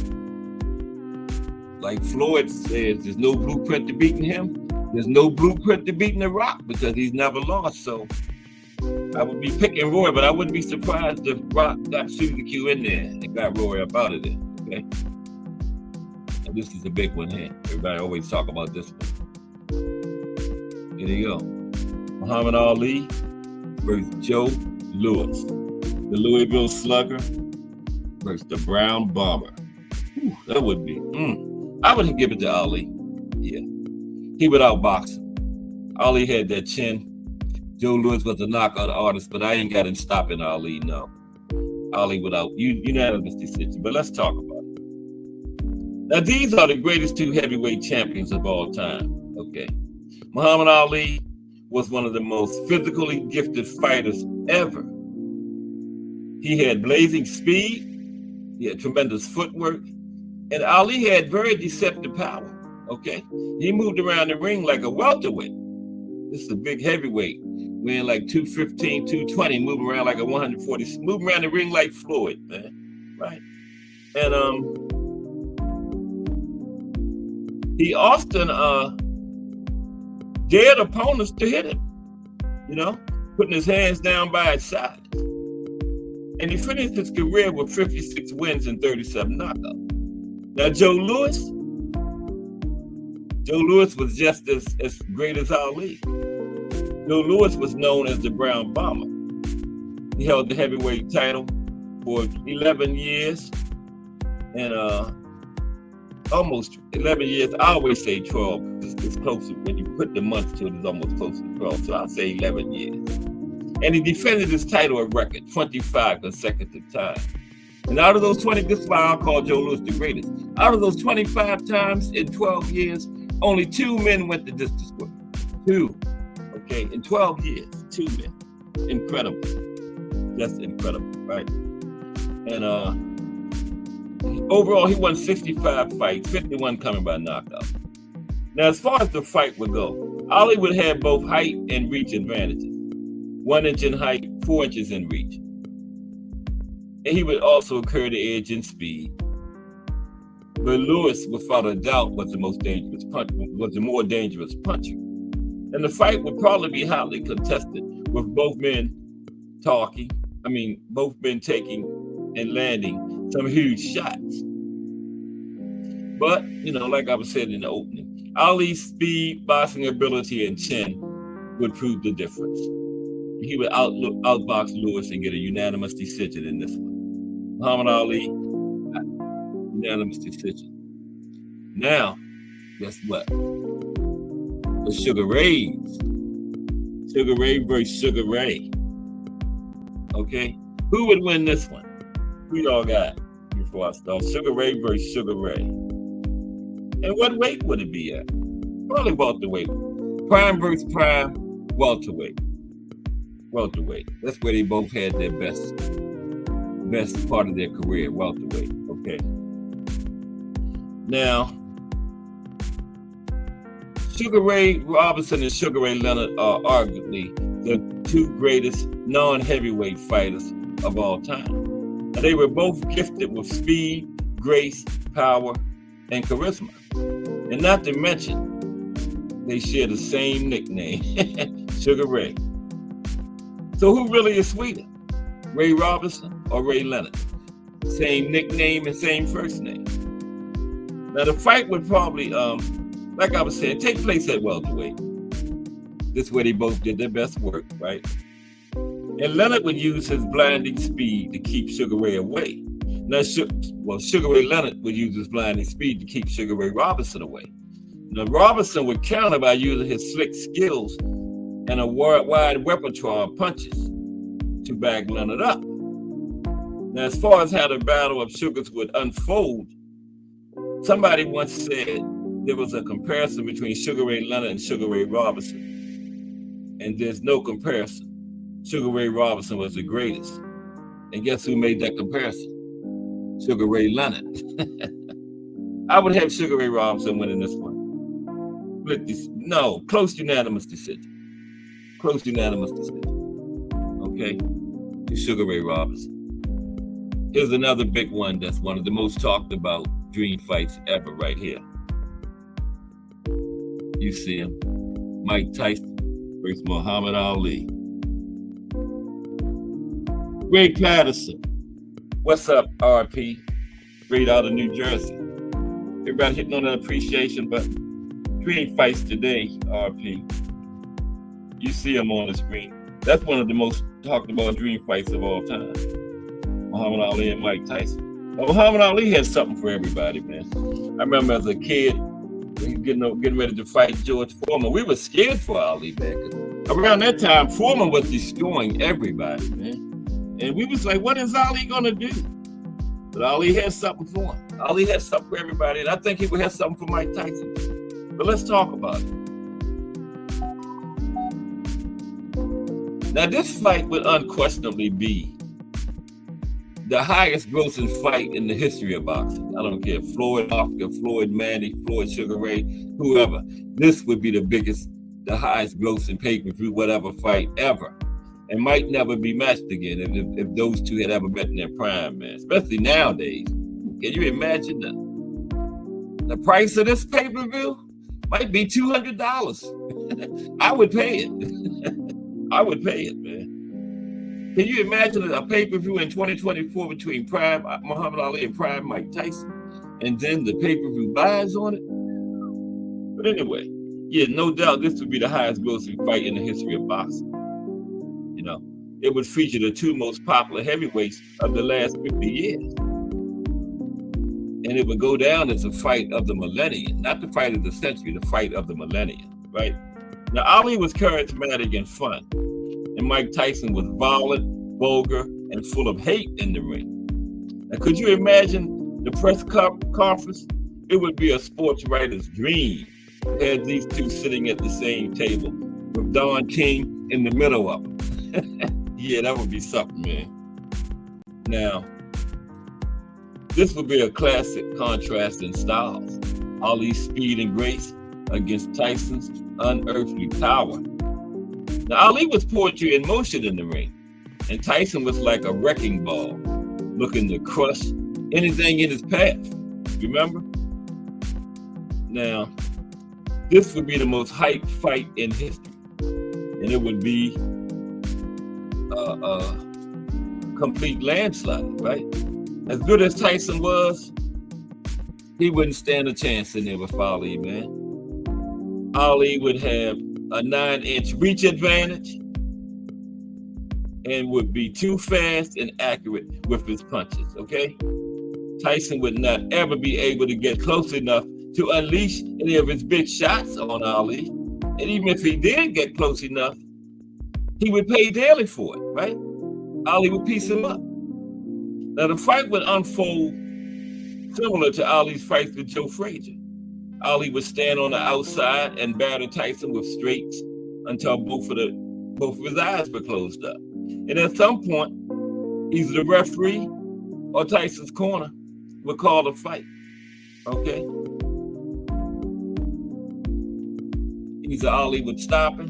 like Floyd says, there's no blueprint to beating him. There's no blueprint to beating The Rock because he's never lost. So I would be picking Roy, but I wouldn't be surprised if Rock got Suzuki in there and got Roy up out of there. Okay. And this is a big one here. Everybody always talk about this one. Here you go. Muhammad Ali versus Joe Louis. The Louisville Slugger versus the Brown Bomber. Whew, that would be. I would give it to Ali. Yeah. He would outbox him. Ali had that chin. Joe Louis was a knockout artist, but I ain't got him stopping Ali, no. Ali without unanimous decision. But let's talk about it. Now, these are the greatest two heavyweight champions of all time. Okay. Muhammad Ali was one of the most physically gifted fighters ever. He had blazing speed, he had tremendous footwork, and Ali had very deceptive power. Okay. He moved around the ring like a welterweight. This is a big heavyweight, weighing like 215, 220, moving around like a 140, moving around the ring like Floyd, man. Right. And he often dared opponents to hit him, putting his hands down by his side. And he finished his career with 56 wins and 37 knockouts. Now, Joe Louis was just as great as Ali. Joe Louis was known as the Brown Bomber. He held the heavyweight title for 11 years and almost 11 years. I always say 12 because it's closer. When you put the months to it, it's almost closer to 12. So I'll say 11 years. And he defended his title a record 25 consecutive times. And out of those 20, this is why I'll call Joe Louis the greatest. Out of those 25 times in 12 years, only 2 men went the distance with him. 2. Okay, in 12 years, 2 men. Incredible. Just incredible, right? And overall, he won 65 fights, 51 coming by knockout. Now, as far as the fight would go, Ali would have both height and reach advantages. 1 inch in height, 4 inches in reach. And he would also occur the edge in speed. But Louis, without a doubt, was the more dangerous puncher. And the fight would probably be hotly contested, with both men taking and landing some huge shots. But, like I was saying in the opening, Ali's speed, boxing ability, and chin would prove the difference. He would outbox Louis and get a unanimous decision in this one. Muhammad Ali, unanimous decision. Now, guess what? The Sugar Rays. Sugar Ray versus Sugar Ray. Okay? Who would win this one? Who y'all got before I start? Sugar Ray versus Sugar Ray. And what weight would it be at? Probably welterweight. Prime versus prime, welterweight. Welterweight. That's where they both had their best part of their career, welterweight. Okay. Now, Sugar Ray Robinson and Sugar Ray Leonard are arguably the 2 greatest non-heavyweight fighters of all time. Now, they were both gifted with speed, grace, power, and charisma. And not to mention, they share the same nickname, Sugar Ray. So who really is sweeter, Ray Robinson or Ray Leonard? Same nickname and same first name. Now the fight would probably, like I was saying, take place at welterweight. This is where they both did their best work, right? And Leonard would use his blinding speed to keep Sugar Ray away. Now, Sugar Ray Leonard would use his blinding speed to keep Sugar Ray Robinson away. Now Robinson would counter by using his slick skills and a wide repertoire of punches to back Leonard up. Now, as far as how the battle of sugars would unfold, somebody once said there was a comparison between Sugar Ray Leonard and Sugar Ray Robinson. And there's no comparison. Sugar Ray Robinson was the greatest. And guess who made that comparison? Sugar Ray Leonard. I would have Sugar Ray Robinson winning this one. No, close unanimous decision. Close unanimous decision. Okay? To Sugar Ray Robinson. Here's another big one that's one of the most talked about dream fights ever right here. You see him. Mike Tyson versus Muhammad Ali. Greg Patterson. What's up, RP? Straight out of New Jersey. Everybody hitting on an appreciation button. Dream fights today, RP. You see them on the screen. That's one of the most talked about dream fights of all time. Muhammad Ali and Mike Tyson. Well, Muhammad Ali had something for everybody, man. I remember as a kid, getting ready to fight George Foreman. We were scared for Ali back then. Around that time, Foreman was destroying everybody, man. And we was like, what is Ali gonna do? But Ali had something for him. Ali had something for everybody, and I think he would have something for Mike Tyson. But let's talk about it. Now, this fight would unquestionably be the highest grossing fight in the history of boxing. I don't care, Floyd Oscar, Floyd Manny, Floyd Sugar Ray, whoever. This would be the highest grossing pay-per-view, whatever fight ever. And might never be matched again if those two had ever met in their prime, man. Especially nowadays. Can you imagine the price of this pay-per-view? Might be $200. I would pay it. I would pay it, man. Can you imagine a pay-per-view in 2024 between prime Muhammad Ali and prime Mike Tyson? And then the pay-per-view buys on it? But anyway, yeah, no doubt this would be the highest grossing fight in the history of boxing. You know, it would feature the two most popular heavyweights of the last 50 years. And it would go down as a fight of the millennium, not the fight of the century, the fight of the millennium, right? Now, Ali was charismatic and fun, and Mike Tyson was violent, vulgar, and full of hate in the ring. Now, could you imagine the press conference? It would be a sports writer's dream to have these two sitting at the same table with Don King in the middle of them. Yeah, that would be something, man. Now, this would be a classic contrast in styles. Ali's speed and grace against Tyson's unearthly power. Now, Ali was poetry in motion in the ring, and Tyson was like a wrecking ball, looking to crush anything in his path. Remember? Now, this would be the most hyped fight in history, and it would be a complete landslide, right? As good as Tyson was, he wouldn't stand a chance in there with Ali, man. Ali would have a 9-inch reach advantage and would be too fast and accurate with his punches, okay? Tyson would not ever be able to get close enough to unleash any of his big shots on Ali. And even if he did get close enough, he would pay dearly for it, right? Ali would piece him up. Now, the fight would unfold similar to Ali's fights with Joe Frazier. Ali would stand on the outside and batter Tyson with straights until both of his eyes were closed up. And at some point, either the referee or Tyson's corner would call the fight, okay? Either Ali would stop him,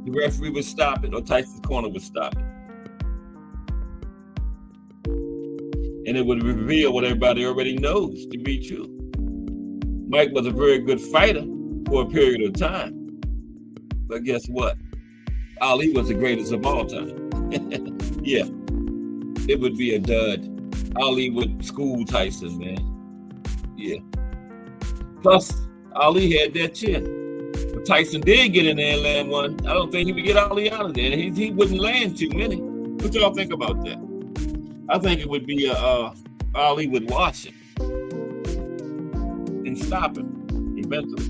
the referee would stop it, or Tyson's corner would stop it. And it would reveal what everybody already knows to be true. Mike was a very good fighter for a period of time. But guess what? Ali was the greatest of all time. Yeah, it would be a dud. Ali would school Tyson, man. Yeah. Plus, Ali had that chin. If Tyson did get in there and land one, I don't think he would get Ali out of there. And he wouldn't land too many. What y'all think about that? I think it would be Ali would watch him and stop him eventually.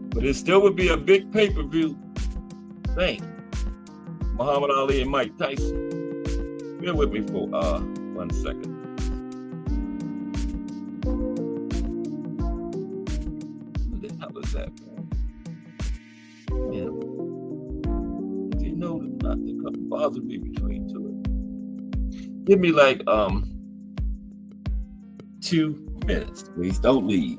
But it still would be a big pay-per-view thing. Muhammad Ali and Mike Tyson. Bear with me for 1 second. What the hell is that, man? Yeah. You know not to come bother me between two of them. Give me like 2 minutes, please. Don't leave.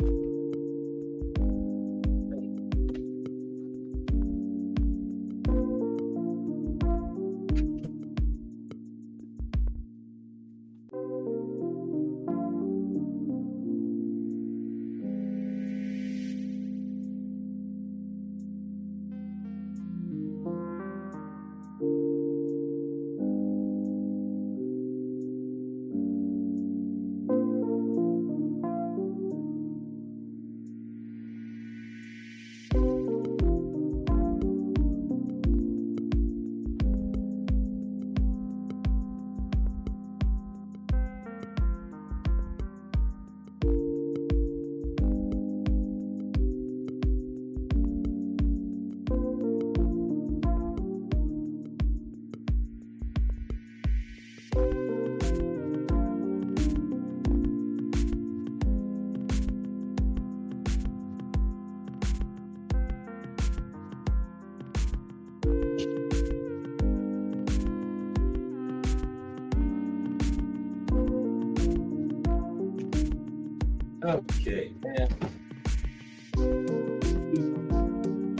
Okay, man.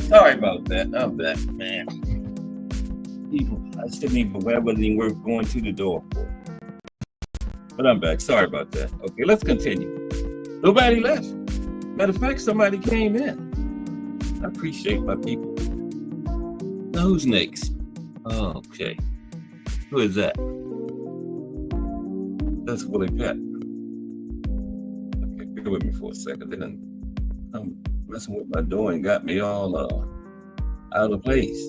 Sorry about that. I'm back, man. I shouldn't even, that wasn't even worth going to the door for. But I'm back. Sorry about that. Okay, let's continue. Nobody left. Matter of fact, somebody came in. I appreciate my people. Now, who's next? Oh, okay. Who is that? That's Willie Pep. Okay, bear with me for a second. They done come messing with my door and got me all out of place.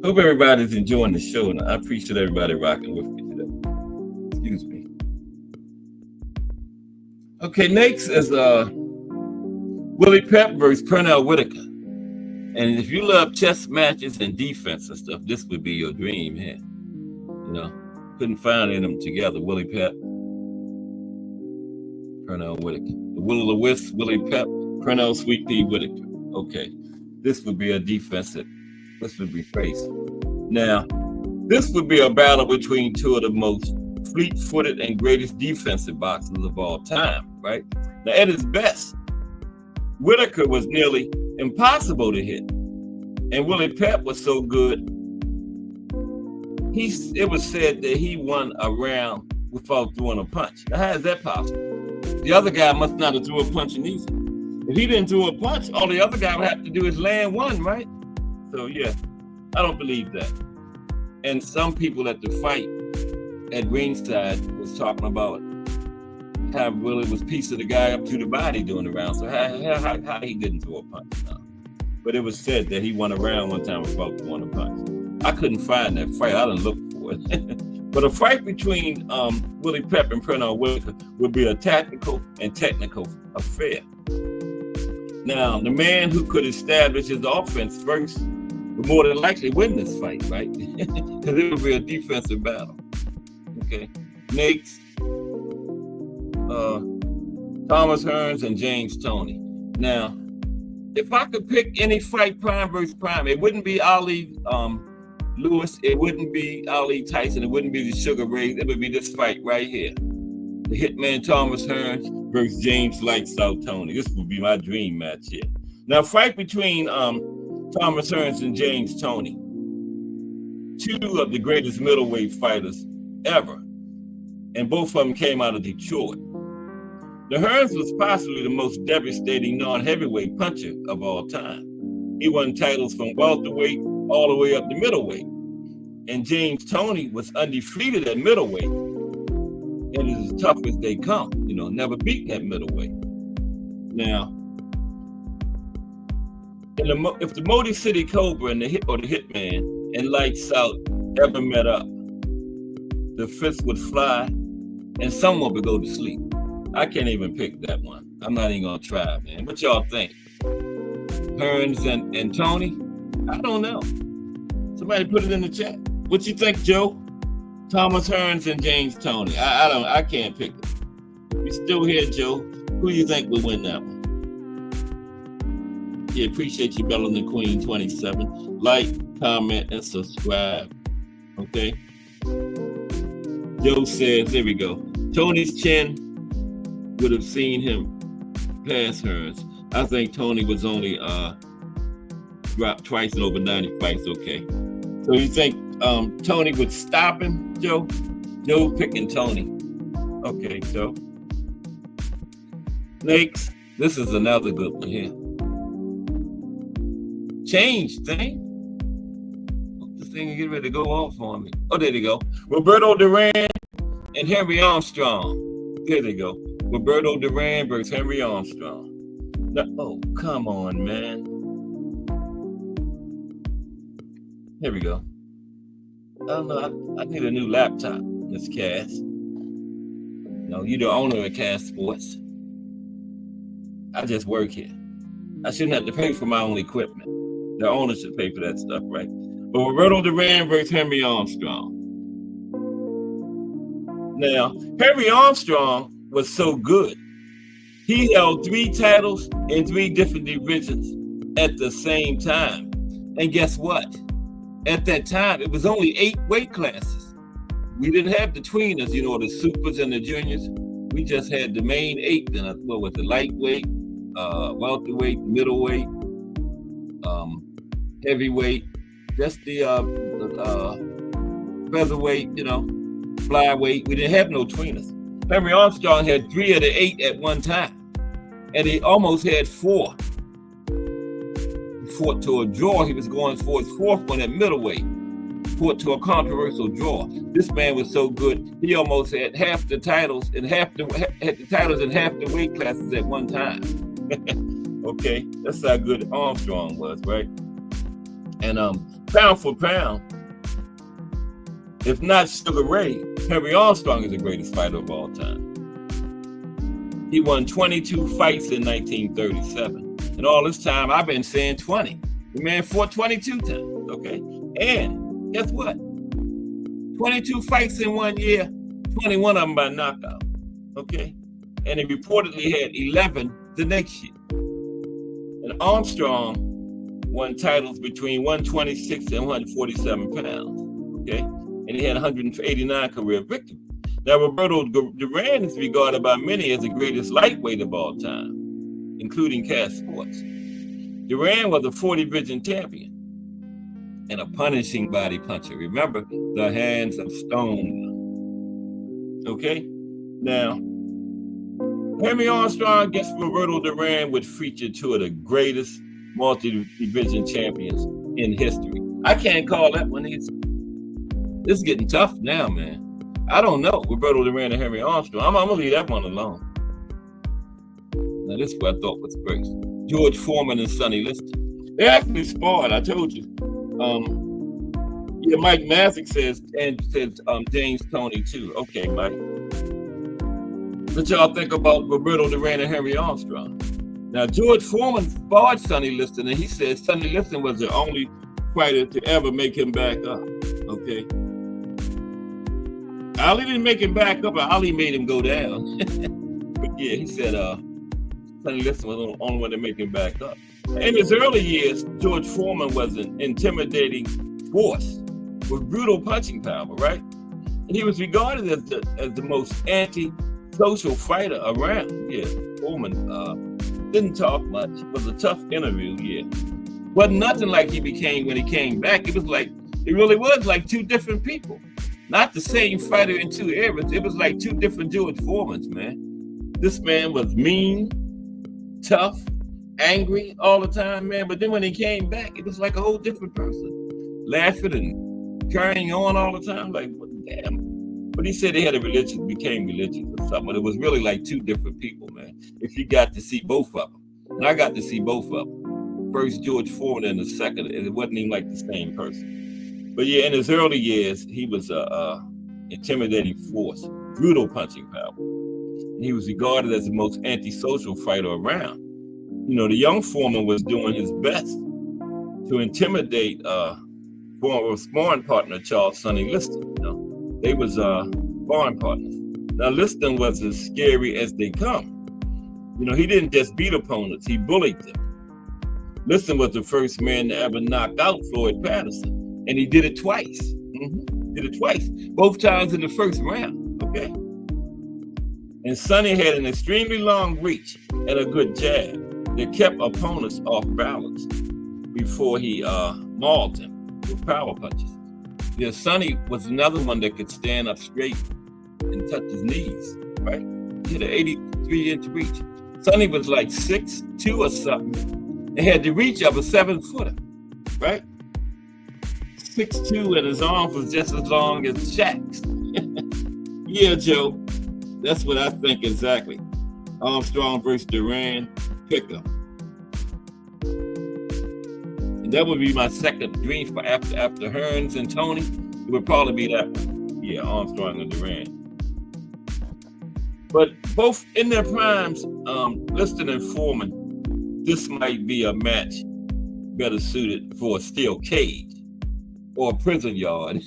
Hope everybody's enjoying the show. And I appreciate everybody rocking with me today. Excuse me. Okay, next is Willie Pep versus Pernell Whitaker. And if you love chess matches and defense and stuff, this would be your dream here. You know, couldn't find any of them together. Willie Pep, Pernell Whitaker. The Will o' the Wisp, Willie Pep, Pernell Sweet Pea Whitaker. Okay, this would be a defensive. This would be crazy. Now, this would be a battle between two of the most fleet-footed and greatest defensive boxers of all time, right? Now, at his best, Whitaker was nearly impossible to hit, and Willie Pep was so good. It was said that he won a round without throwing a punch. Now, how is that possible? The other guy must not have threw a punch in either. If he didn't throw a punch, all the other guy would have to do is land one, right? So yeah, I don't believe that. And some people at the fight at ringside was talking about how Willie was piecing the guy up to the body during the round. So how he didn't throw a punch? No. But it was said that he won a round one time without throwing a punch. I couldn't find that fight. I didn't look for it. But a fight between Willie Pep and Pernell Whitaker would be a tactical and technical affair. Now, the man who could establish his offense first would more than likely win this fight, right? Because it would be a defensive battle. Okay. Next, Thomas Hearns and James Toney. Now, if I could pick any fight, prime versus prime, it wouldn't be Ali Lewis, it wouldn't be Ali Tyson, it wouldn't be the Sugar Ray, it would be this fight right here. The Hitman Thomas Hearns versus James Lights Out Toney. This would be my dream match here. Now, fight between Thomas Hearns and James Toney, two of the greatest middleweight fighters ever, and both of them came out of Detroit. The Hearns was possibly the most devastating non-heavyweight puncher of all time. He won titles from welterweight all the way up to middleweight. And James Toney was undefeated at middleweight. And is as tough as they come, you know, never beaten at middleweight. Now, if the Motor City Cobra and the Hitman and Lights Out ever met up, the fist would fly and someone would go to sleep. I can't even pick that one. I'm not even gonna try, man. What y'all think? Hearns and Toney? I don't know. Somebody put it in the chat. What you think, Joe? Thomas Hearns and James Toney. I can't pick it. We still here, Joe. Who do you think will win that one? Yeah, appreciate you, Bella the Queen 27. Like, comment, and subscribe. Okay. Joe says, there we go. Tony's chin would have seen him pass Hearns. I think Tony was only dropped twice in over 90 fights. Okay. So you think Tony would stop him, Joe? Joe picking Tony. Okay, Joe. Next, this is another good one here. Change thing. This thing get ready to go off on me. Oh, there they go. Roberto Duran and Henry Armstrong. There they go. Roberto Duran versus Henry Armstrong. Now, oh, come on, man. Here we go. I don't know. I need a new laptop, Miss Cass. No, you're the owner of Cass Sports. I just work here. I shouldn't have to pay for my own equipment. The owner should pay for that stuff, right? But Roberto Duran versus Henry Armstrong. Now, Henry Armstrong was so good. He held 3 titles in 3 different divisions at the same time. And guess what? At that time, it was only 8 weight classes. We didn't have the tweeners, the supers and the juniors. We just had the main 8. Then what was the lightweight, welterweight, middleweight, heavyweight, just the featherweight, flyweight. We didn't have no tweeners. Henry Armstrong had 3 of the 8 at one time, and he almost had 4. He fought to a draw. He was going for his 4th one at middleweight. Fought to a controversial draw. This man was so good, he almost had half the titles and half the weight classes at one time. Okay, that's how good Armstrong was, right? And pound for pound, if not Sugar Ray, Henry Armstrong is the greatest fighter of all time. He won 22 fights in 1937. And all this time, I've been saying 20. The man fought 22 times, okay? And guess what? 22 fights in 1 year, 21 of them by knockout, okay? And he reportedly had 11 the next year. And Armstrong won titles between 126 and 147 pounds, okay? And he had 189 career victories. Now, Roberto Duran is regarded by many as the greatest lightweight of all time, including Cass Sports. Duran was a 4-division champion and a punishing body puncher. Remember, the hands of stone. Okay? Now, Henry Armstrong against Roberto Duran would feature 2 of the greatest multi-division champions in history. I can't call that one easy. This is getting tough now, man. I don't know, Roberto Duran and Henry Armstrong. I'm going to leave that one alone. Now, this is what I thought was great. George Foreman and Sonny Liston. They actually sparred, I told you. Mike Masick says James Toney too. Okay, Mike. What y'all think about Roberto Duran and Henry Armstrong? Now, George Foreman sparred Sonny Liston, and he said Sonny Liston was the only fighter to ever make him back up. Okay. Ali didn't make him back up, but Ali made him go down. But yeah, he said Sonny Liston was the only one to make him back up. In his early years, George Foreman was an intimidating force with brutal punching power, right? And he was regarded as the most anti-social fighter around. Yeah, Foreman didn't talk much. It was a tough interview, yeah. Wasn't nothing like he became when he came back. It really was like 2 different people. Not the same fighter in 2 eras. It was like 2 different George Foremans, man. This man was mean, tough, angry all the time, man. But then when he came back, it was like a whole different person. Laughing and carrying on all the time. Like, what damn. But he said he had became religious or something. But it was really like 2 different people, man. If you got to see both of them. And I got to see both of them. First George Foreman and the second, and it wasn't even like the same person. But yeah, in his early years, he was a intimidating force, brutal punching power. And he was regarded as the most antisocial fighter around. The young Foreman was doing his best to intimidate former sparring partner Charles Sonny Liston. You know, they was sparring partners. Now Liston was as scary as they come. You know, he didn't just beat opponents; he bullied them. Liston was the first man to ever knock out Floyd Patterson, and he did it twice. Did it twice, both times in the first round. Okay. And Sonny had an extremely long reach and a good jab that kept opponents off balance before he mauled them with power punches. Yeah, Sonny was another one that could stand up straight and touch his knees, right? He had an 83-inch reach. Sonny was like 6'2" or something. And had the reach of a 7-footer, right? 6'2", and his arms was just as long as Shaq's. Yeah, Joe, that's what I think exactly. Armstrong versus Duran, pick 'em. And that would be my second dream for after Hearns and Tony. It would probably be that one. Yeah, Armstrong and Duran. But both in their primes, Liston and Foreman, this might be a match better suited for a steel cage or a prison yard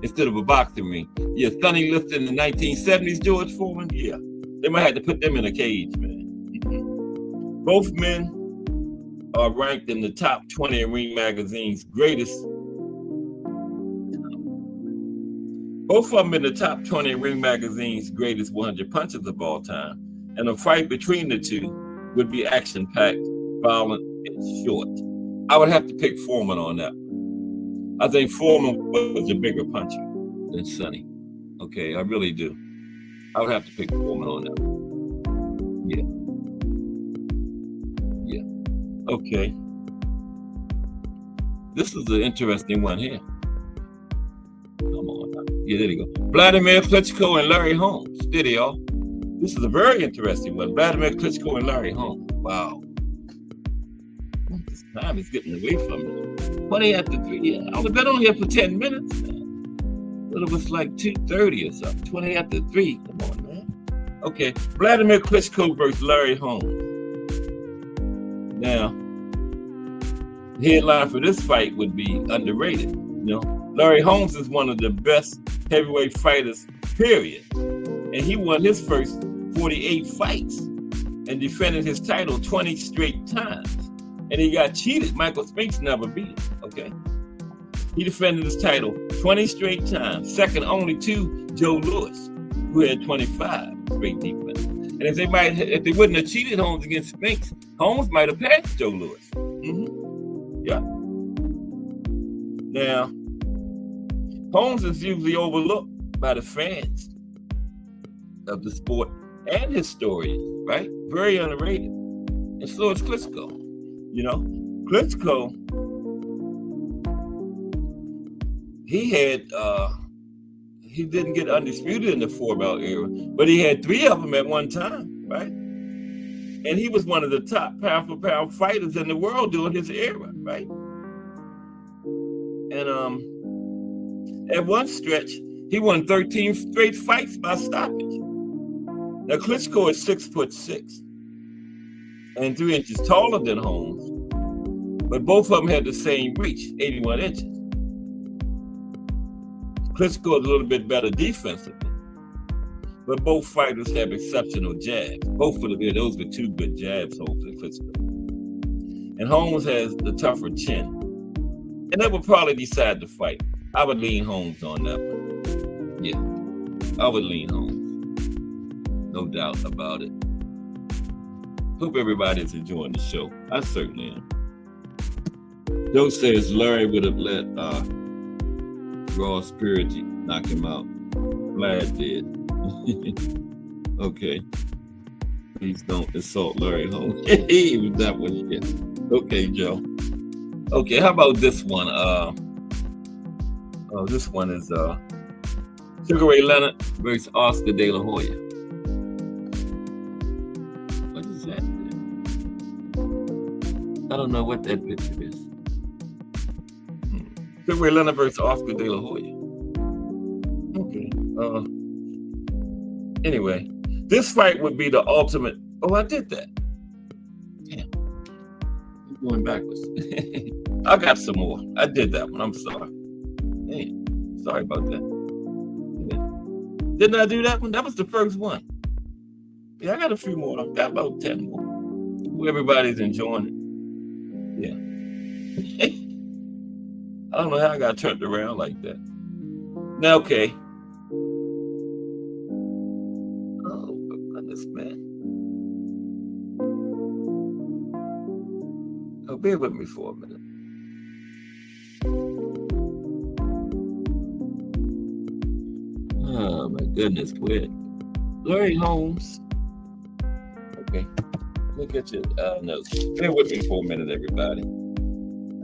instead of a boxing ring. Yeah, Sonny Liston in the 1970s, George Foreman, yeah. They might have to put them in a cage, man. Both men are ranked in the top 20 in Ring Magazine's greatest. Both of them in the top 20 in Ring Magazine's greatest 100 punches of all time. And a fight between the two would be action-packed, violent, and short. I would have to pick Foreman on that. I think Foreman was a bigger puncher than Sonny. Okay, I really do. I would have to pick Foreman on that. Yeah. Okay. This is an interesting one here. Come on. Yeah, there you go. Vladimir Klitschko and Larry Holmes. Did he, y'all? This is a very interesting one. Vladimir Klitschko and Larry Holmes. Wow. This time is getting away from me. 20 after 3. Yeah, I was on here for 10 minutes. But it was like 2:30 or something. 20 after 3. Come on, man. Okay. Vladimir Klitschko versus Larry Holmes. Now, the headline for this fight would be underrated. You know, Larry Holmes is one of the best heavyweight fighters, period. And he won his first 48 fights and defended his title 20 straight times. And he got cheated. Michael Spinks never beat him, okay? He defended his title 20 straight times, second only to Joe Louis, who had 25 straight defense. And if they wouldn't have cheated Holmes against Spinks, Holmes might have passed Joe Louis. Yeah. Now, Holmes is usually overlooked by the fans of the sport and historians, right? Very underrated. And so is Klitschko. You know, Klitschko, he didn't get undisputed in the 4-belt era, but he had 3 of them at one time, right? And he was one of the top pound-for-pound fighters in the world during his era, right? And at one stretch, he won 13 straight fights by stoppage. Now, Klitschko is 6'6" and 3 inches taller than Holmes, but both of them had the same reach, 81 inches. Klitschko is a little bit better defensively, but both fighters have exceptional jabs. Both of them, those were 2 good jabs, Holmes and Klitschko. And Holmes has the tougher chin, and that would probably decide the fight. I would lean Holmes on that one. Yeah, I would lean Holmes. No doubt about it. Hope everybody's enjoying the show. I certainly am. Joe says Larry would have let Raw Spirit knock him out. Vlad did. Okay. Please don't insult Larry Holmes. That one, yeah. Okay, Joe. Okay, how about this one? This one is Sugar Ray Leonard versus Oscar De La Hoya. What is that? I don't know what that picture is. Sugar Ray Leonard versus Oscar De La Hoya. Okay. Anyway, this fight would be the ultimate. Oh, I did that. Damn. I'm going backwards. I got some more. I did that one. I'm sorry. Sorry about that. Yeah. Didn't I do that one? That was the first one. Yeah, I got a few more. I've got about 10 more. Everybody's enjoying it. Yeah. I don't know how I got turned around like that. Now, okay. Oh, goodness, man. Oh, bear with me for a minute. Oh, my goodness. Where? Larry Holmes. Okay. Look at your notes. Bear with me for a minute, everybody.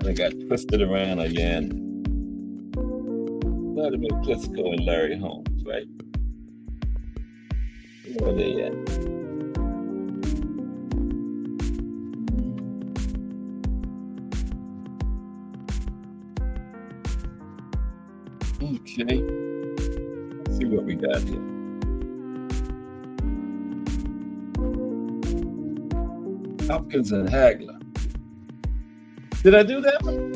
I got twisted around again. Vladimir Klitschko and Larry Holmes, right? Where are they at? Okay. Let's see what we got here. Hopkins and Hagler. Did I do that one?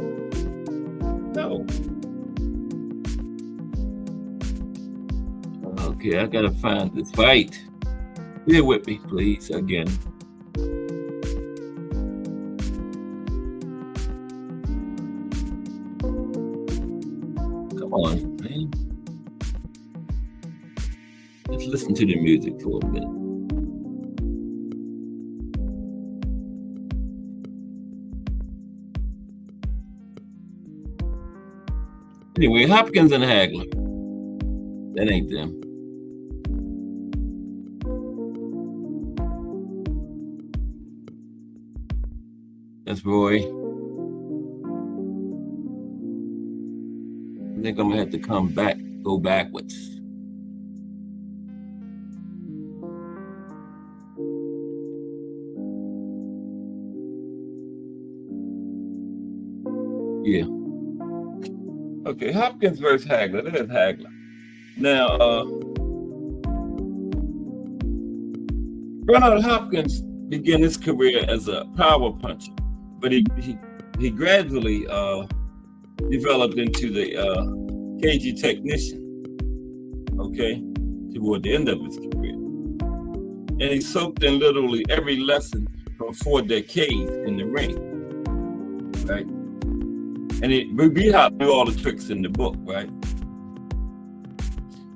No. Okay, I gotta find this fight. Bear with me, please, again. Come on, man. Let's listen to the music for a minute. Anyway, Hopkins and Hagler. That ain't them. That's Roy. I think I'm gonna have to go backwards. Yeah. Okay, Hopkins versus Hagler. There's Hagler. Now, Bernard Hopkins began his career as a power puncher, but he gradually developed into the cagey technician, okay, toward the end of his career. And he soaked in literally every lesson from 4 decades in the ring, right? And B-Hop knew all the tricks in the book, right?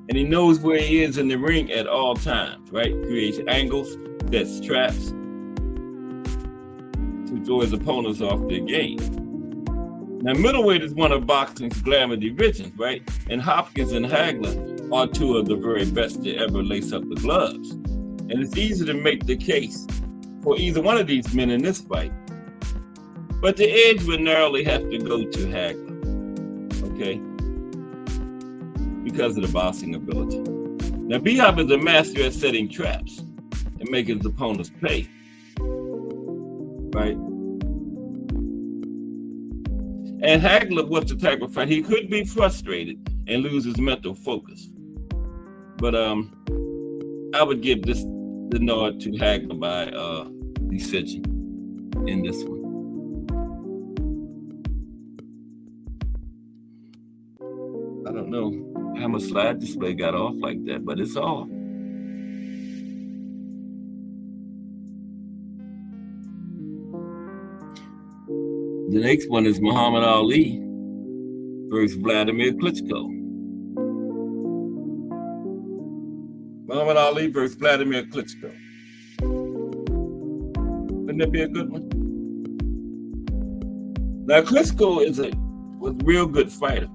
And he knows where he is in the ring at all times, right? Creates angles, sets traps to throw his opponents off their game. Now, middleweight is one of boxing's glamour divisions, right? And Hopkins and Hagler are 2 of the very best to ever lace up the gloves. And it's easy to make the case for either one of these men in this fight. But the edge would narrowly have to go to Hagler, okay? Because of the boxing ability. Now, B-Hop is a master at setting traps and making his opponents pay, right? And Hagler was the type of fighter, he could be frustrated and lose his mental focus. But I would give the nod to Hagler by decision in this one. I don't know how my slide display got off like that, but it's off. The next one is Muhammad Ali versus Vladimir Klitschko. Muhammad Ali versus Vladimir Klitschko. Wouldn't that be a good one? Now, Klitschko was a real good fighter,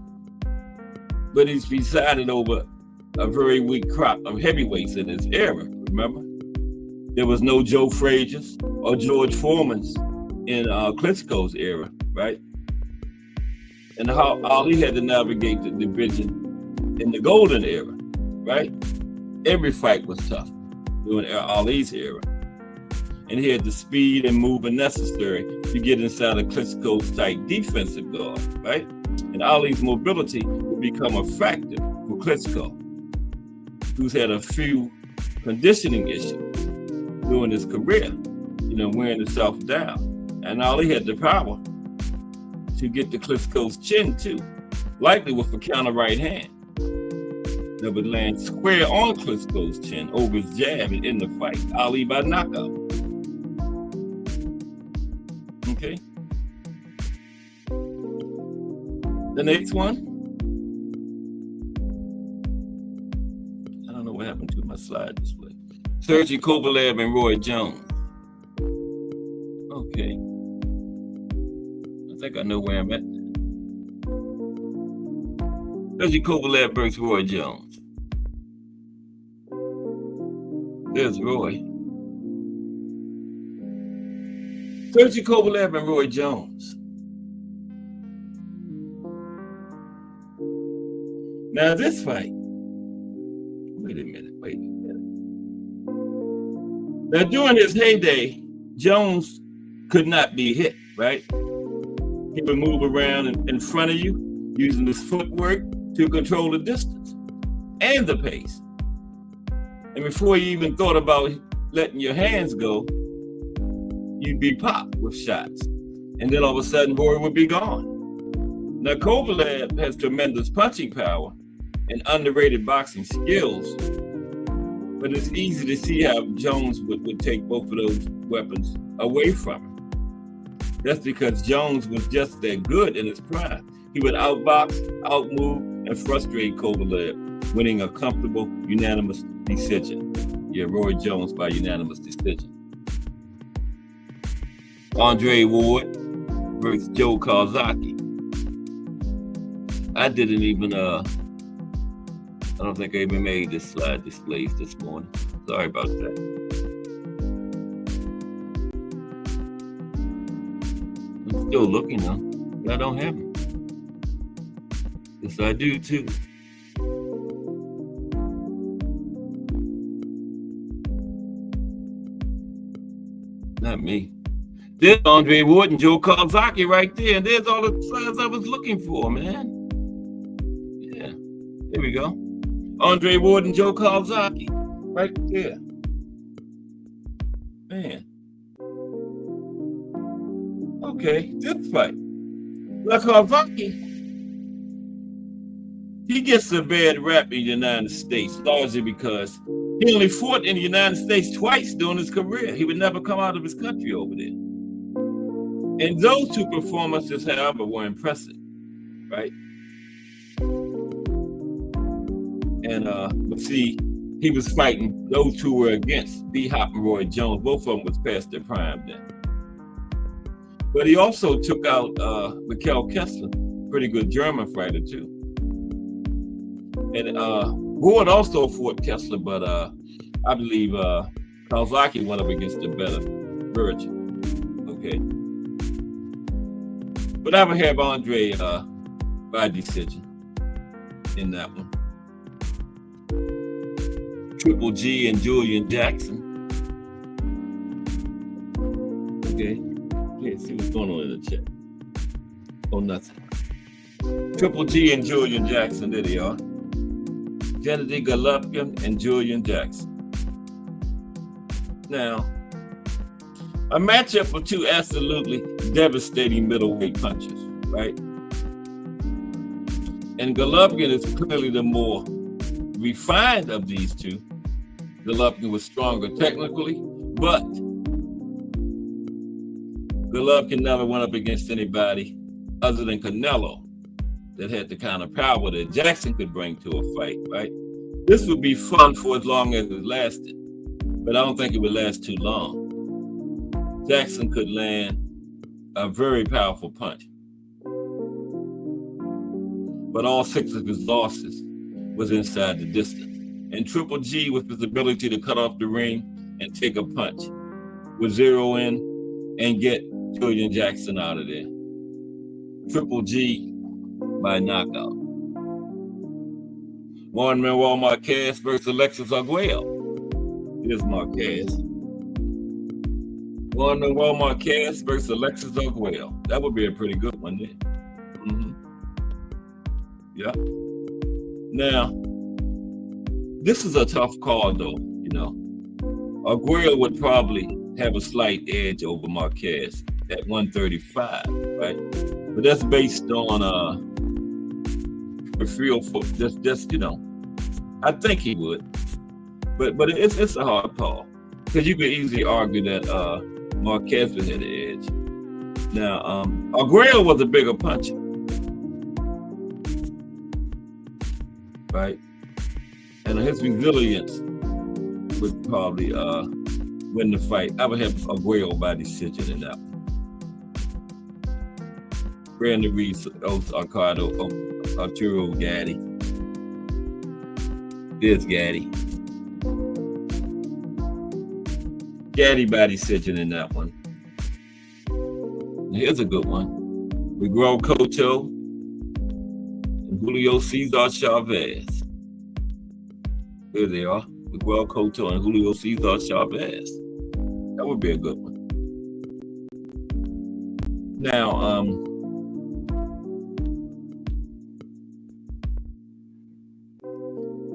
but he's presided over a very weak crop of heavyweights in his era, remember? There was no Joe Frazier's or George Foreman's in Klitschko's era, right? And how Ali had to navigate the division in the golden era, right? Every fight was tough during Ali's era. And he had the speed and movement necessary to get inside of Klitschko's tight defensive guard, right? And Ali's mobility would become a factor for Klitschko, who's had a few conditioning issues during his career, wearing himself down. And Ali had the power to get to Klitschko's chin too, likely with a counter right hand that would land square on Klitschko's chin over his jab and end the fight. Ali by knockout. Okay. The next one. I don't know what happened to my slide display. Sergey Kovalev and Roy Jones. Okay. I think I know where I'm at. Sergey Kovalev versus Roy Jones. There's Roy. Sergey Kovalev and Roy Jones. Now this fight. Wait a minute. Now during his heyday, Jones could not be hit, right? He would move around in front of you using his footwork to control the distance and the pace. And before you even thought about letting your hands go, you'd be popped with shots. And then all of a sudden, Roy would be gone. Now, Kovalev has tremendous punching power and underrated boxing skills, but it's easy to see how Jones would take both of those weapons away from him. That's because Jones was just that good in his prime. He would outbox, outmove, and frustrate Kovalev, winning a comfortable unanimous decision. Yeah, Roy Jones by unanimous decision. Andre Ward versus Joe Calzaghe. I didn't even, I don't think I even made this slide displays this morning. Sorry about that. I'm still looking though. I don't have them. Yes, I do too. Not me. There's Andre Ward and Joe Calzaghe right there. And there's all the slides I was looking for, man. Yeah, there we go. Andre Ward and Joe Calzaghe right there. Man. Okay, this fight. Now Calzaghe, he gets a bad rap in the United States, largely because he only fought in the United States twice during his career. He would never come out of his country over there. And those two performances, however, were impressive, right? And but see, he was fighting, those two were against B-Hop and Roy Jones. Both of them was past their prime then. But he also took out Mikkel Kessler, pretty good German fighter too. And Ward also fought Kessler, but I believe Calzaghe went up against the better version. Okay. But I would have Andre by decision in that one. Triple G and Julian Jackson. Okay. Let's see what's going on in the chat. Oh, nothing. Triple G and Julian Jackson, there they are. Gennady Golovkin and Julian Jackson. Now, a matchup of two absolutely devastating middleweight punchers, right? And Golovkin is clearly the more refined of these two. Golovkin was stronger technically, but Golovkin never went up against anybody other than Canelo that had the kind of power that Jackson could bring to a fight, right? This would be fun for as long as it lasted, but I don't think it would last too long. Jackson could land a very powerful punch. But all 6 of his losses was inside the distance. And Triple G, with his ability to cut off the ring and take a punch, would zero in and get Julian Jackson out of there. Triple G by knockout. Juan Manuel Marquez versus Alexis Arguello. Here's Marquez. Juan Manuel Marquez versus Alexis Arguello. That would be a pretty good one then. Yeah. Now, this is a tough call though, you know. Arguello would probably have a slight edge over Marquez at 135, right? But that's based on would feel for just I think he would, but it's a hard call because you could easily argue that Marquez would have the edge. Now, Arguello was a bigger puncher, right? And his resilience would probably win the fight. I would have Arguello by decision in that one. Brandon Reese, Arturo Gatti. There's Gatti. Gatti by decision in that one. Here's a good one. Miguel Cotto and Julio Cesar Chavez. Here they are. Miguel Cotto and Julio Cesar Chavez. That would be a good one. Now,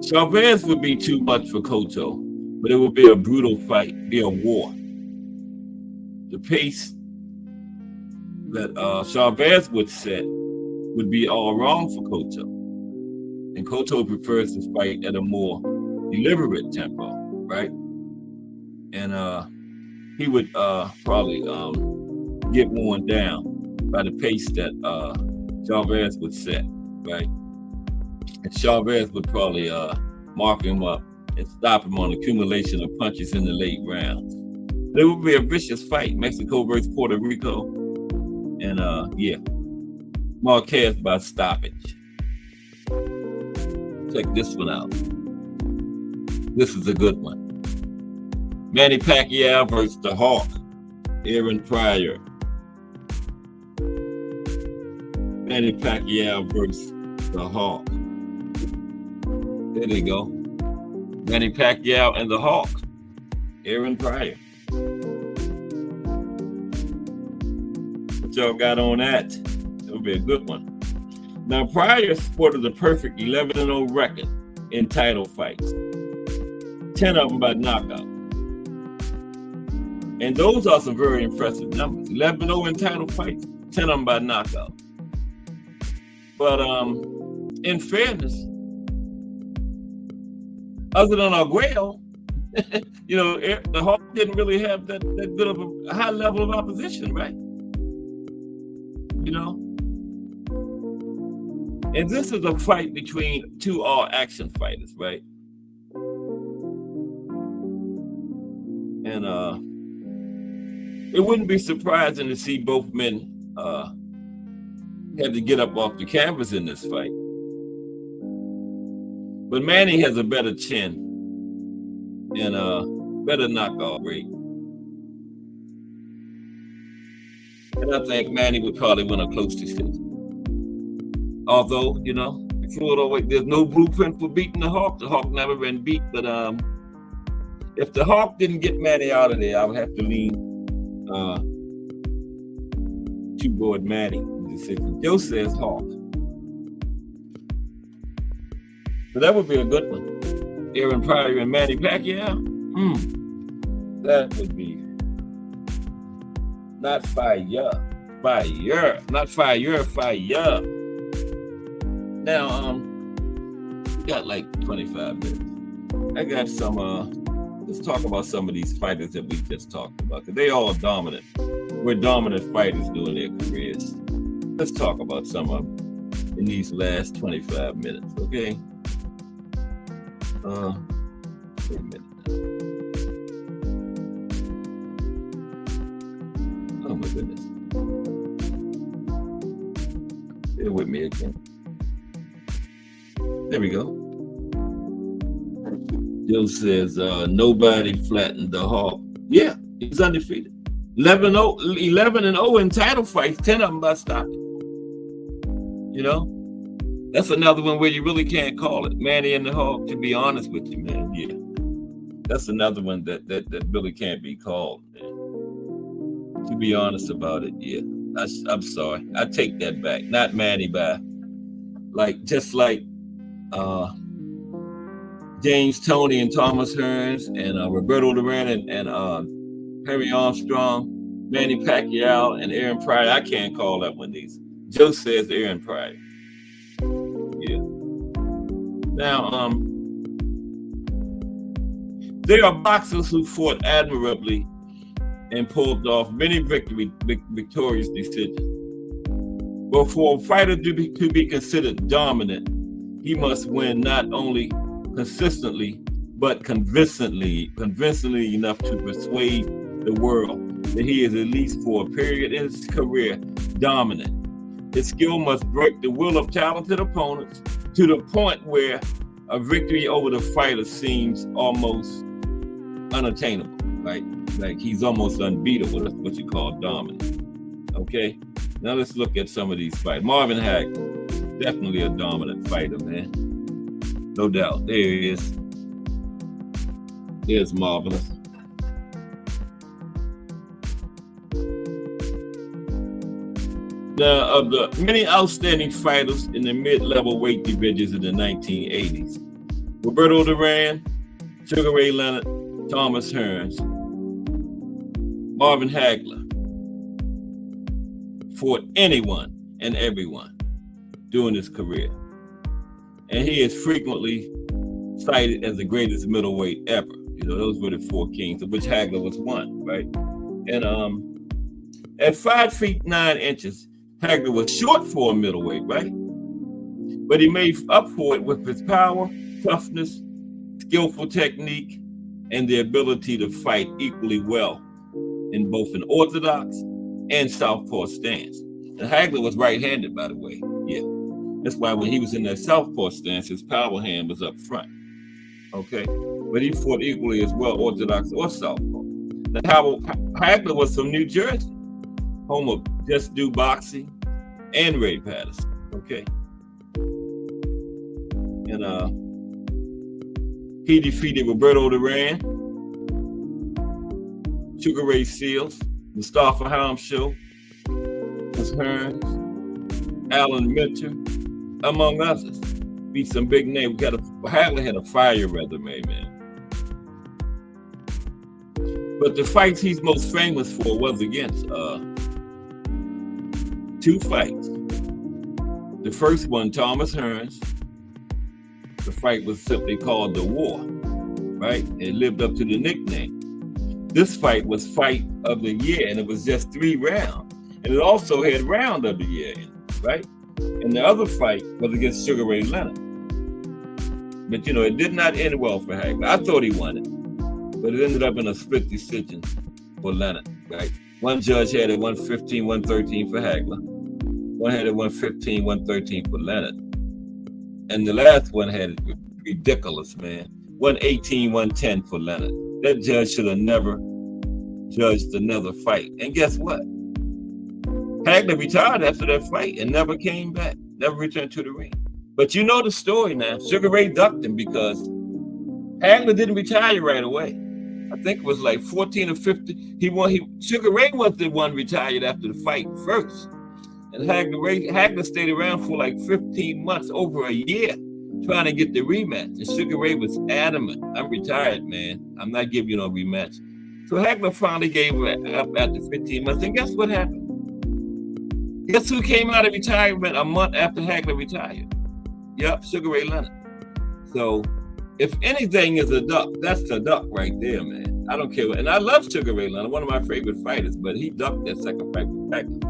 Chavez would be too much for Cotto, but it would be a brutal fight, be a war. The pace that Chavez would set would be all wrong for Cotto. And Cotto prefers to fight at a more deliberate tempo, right? And he would probably get worn down by the pace that Chavez would set, right? And Chavez would probably mark him up and stop him on accumulation of punches in the late rounds. It would be a vicious fight, Mexico versus Puerto Rico. And Marquez by stoppage. Check this one out. This is a good one. Manny Pacquiao versus the Hawk, Aaron Pryor. Manny Pacquiao versus the Hawk. There they go. Manny Pacquiao and the Hawk, Aaron Pryor. What y'all got on that? That would be a good one. Now, Pryor sported a perfect 11-0 record in title fights. 10 of them by knockout. And those are some very impressive numbers. 11-0 in title fights, 10 of them by knockout. But in fairness, other than Arguello, the Hawk didn't really have that good of a high level of opposition, right? And this is a fight between two all-action fighters, right? And it wouldn't be surprising to see both men have to get up off the canvas in this fight. But Manny has a better chin and a better knockout rate. And I think Manny would probably win a close decision. Although, there's no blueprint for beating the Hawk. The Hawk never been beat. But if the Hawk didn't get Manny out of there, I would have to lean toward Manny. Joe says Hawk. So that would be a good one. Aaron Pryor and Manny Pacquiao. That would be not fire. Not fire. Now, we got like 25 minutes. I got some, let's talk about some of these fighters that we just talked about, because they all dominant. We're dominant fighters doing their careers. Let's talk about some of them in these last 25 minutes, okay? Wait a minute. Oh my goodness. Bear with me again. There we go. Joe says nobody flattened the Hawk. Yeah, he's undefeated. 11-0 in title fights, 10 of them by stopping. That's another one where you really can't call it. Manny and the Hawk, to be honest with you, man. Yeah. That's another one that really can't be called, man. To be honest about it, yeah. I'm sorry. I take that back. Not Manny by just like James Toney and Thomas Hearns and Roberto Duran and Perry Armstrong, Manny Pacquiao and Aaron Pryor. I can't call that one these. Joe says Aaron Pryor. Yeah. Now, there are boxers who fought admirably and pulled off many victorious decisions. But for a fighter to be considered dominant, he must win not only consistently, but convincingly enough to persuade the world that he is, at least for a period in his career, dominant. His skill must break the will of talented opponents to the point where a victory over the fighter seems almost unattainable. Like he's almost unbeatable. That's what you call dominant. Okay? Now let's look at some of these fights. Marvin Hagler, definitely a dominant fighter, man. No doubt. There he is. There's Marvelous. Now, of the many outstanding fighters in the mid-level weight divisions in the 1980s, Roberto Duran, Sugar Ray Leonard, Thomas Hearns, Marvin Hagler fought anyone and everyone during his career. And he is frequently cited as the greatest middleweight ever. You know, those were the four kings, of which Hagler was one, right? And at 5 feet 9 inches, Hagler was short for a middleweight, right? But he made up for it with his power, toughness, skillful technique, and the ability to fight equally well in both an orthodox and southpaw stance. And Hagler was right-handed, by the way. Yeah. That's why when he was in that southpaw stance, his power hand was up front. Okay? But he fought equally as well, orthodox or southpaw. Now, Hagler was from New Jersey, home of Just Do Boxing and Ray Patterson. Okay? And he defeated Roberto Duran, Sugar Ray Seals, Mustafa Hamsho, Hearns, Alan Minter, among others. Beat some big names. Hagler had a fire resume, man. But the fights he's most famous for was against 2 fights. The first one, Thomas Hearns. The fight was simply called The War, right? It lived up to the nickname. This fight was Fight of the Year, and it was just 3 rounds. And it also had Round of the Year in it, right? And the other fight was against Sugar Ray Leonard. But, you know, it did not end well for Hagler. I thought he won it, but it ended up in a split decision for Leonard, right? One judge had it 115, 113 for Hagler. One had it 115, 113 for Leonard. And the last one had it ridiculous, man. 118, 110 for Leonard. That judge should have never judged another fight. And guess what? Hagler retired after that fight and never came back, never returned to the ring. But you know the story now. Sugar Ray ducked him because Hagler didn't retire right away. I think it was like 14 or 15. Sugar Ray was the one retired after the fight first. And Hagler stayed around for like 15 months, over a year, trying to get the rematch. And Sugar Ray was adamant. I'm retired, man. I'm not giving you no rematch. So Hagler finally gave up after 15 months. And guess what happened? Guess who came out of retirement a month after Hagler retired? Yep, Sugar Ray Leonard. So if anything is a duck, that's a duck right there, man. I don't care. And I love Sugar Ray Leonard, one of my favorite fighters, but he ducked that second fight with Hagler.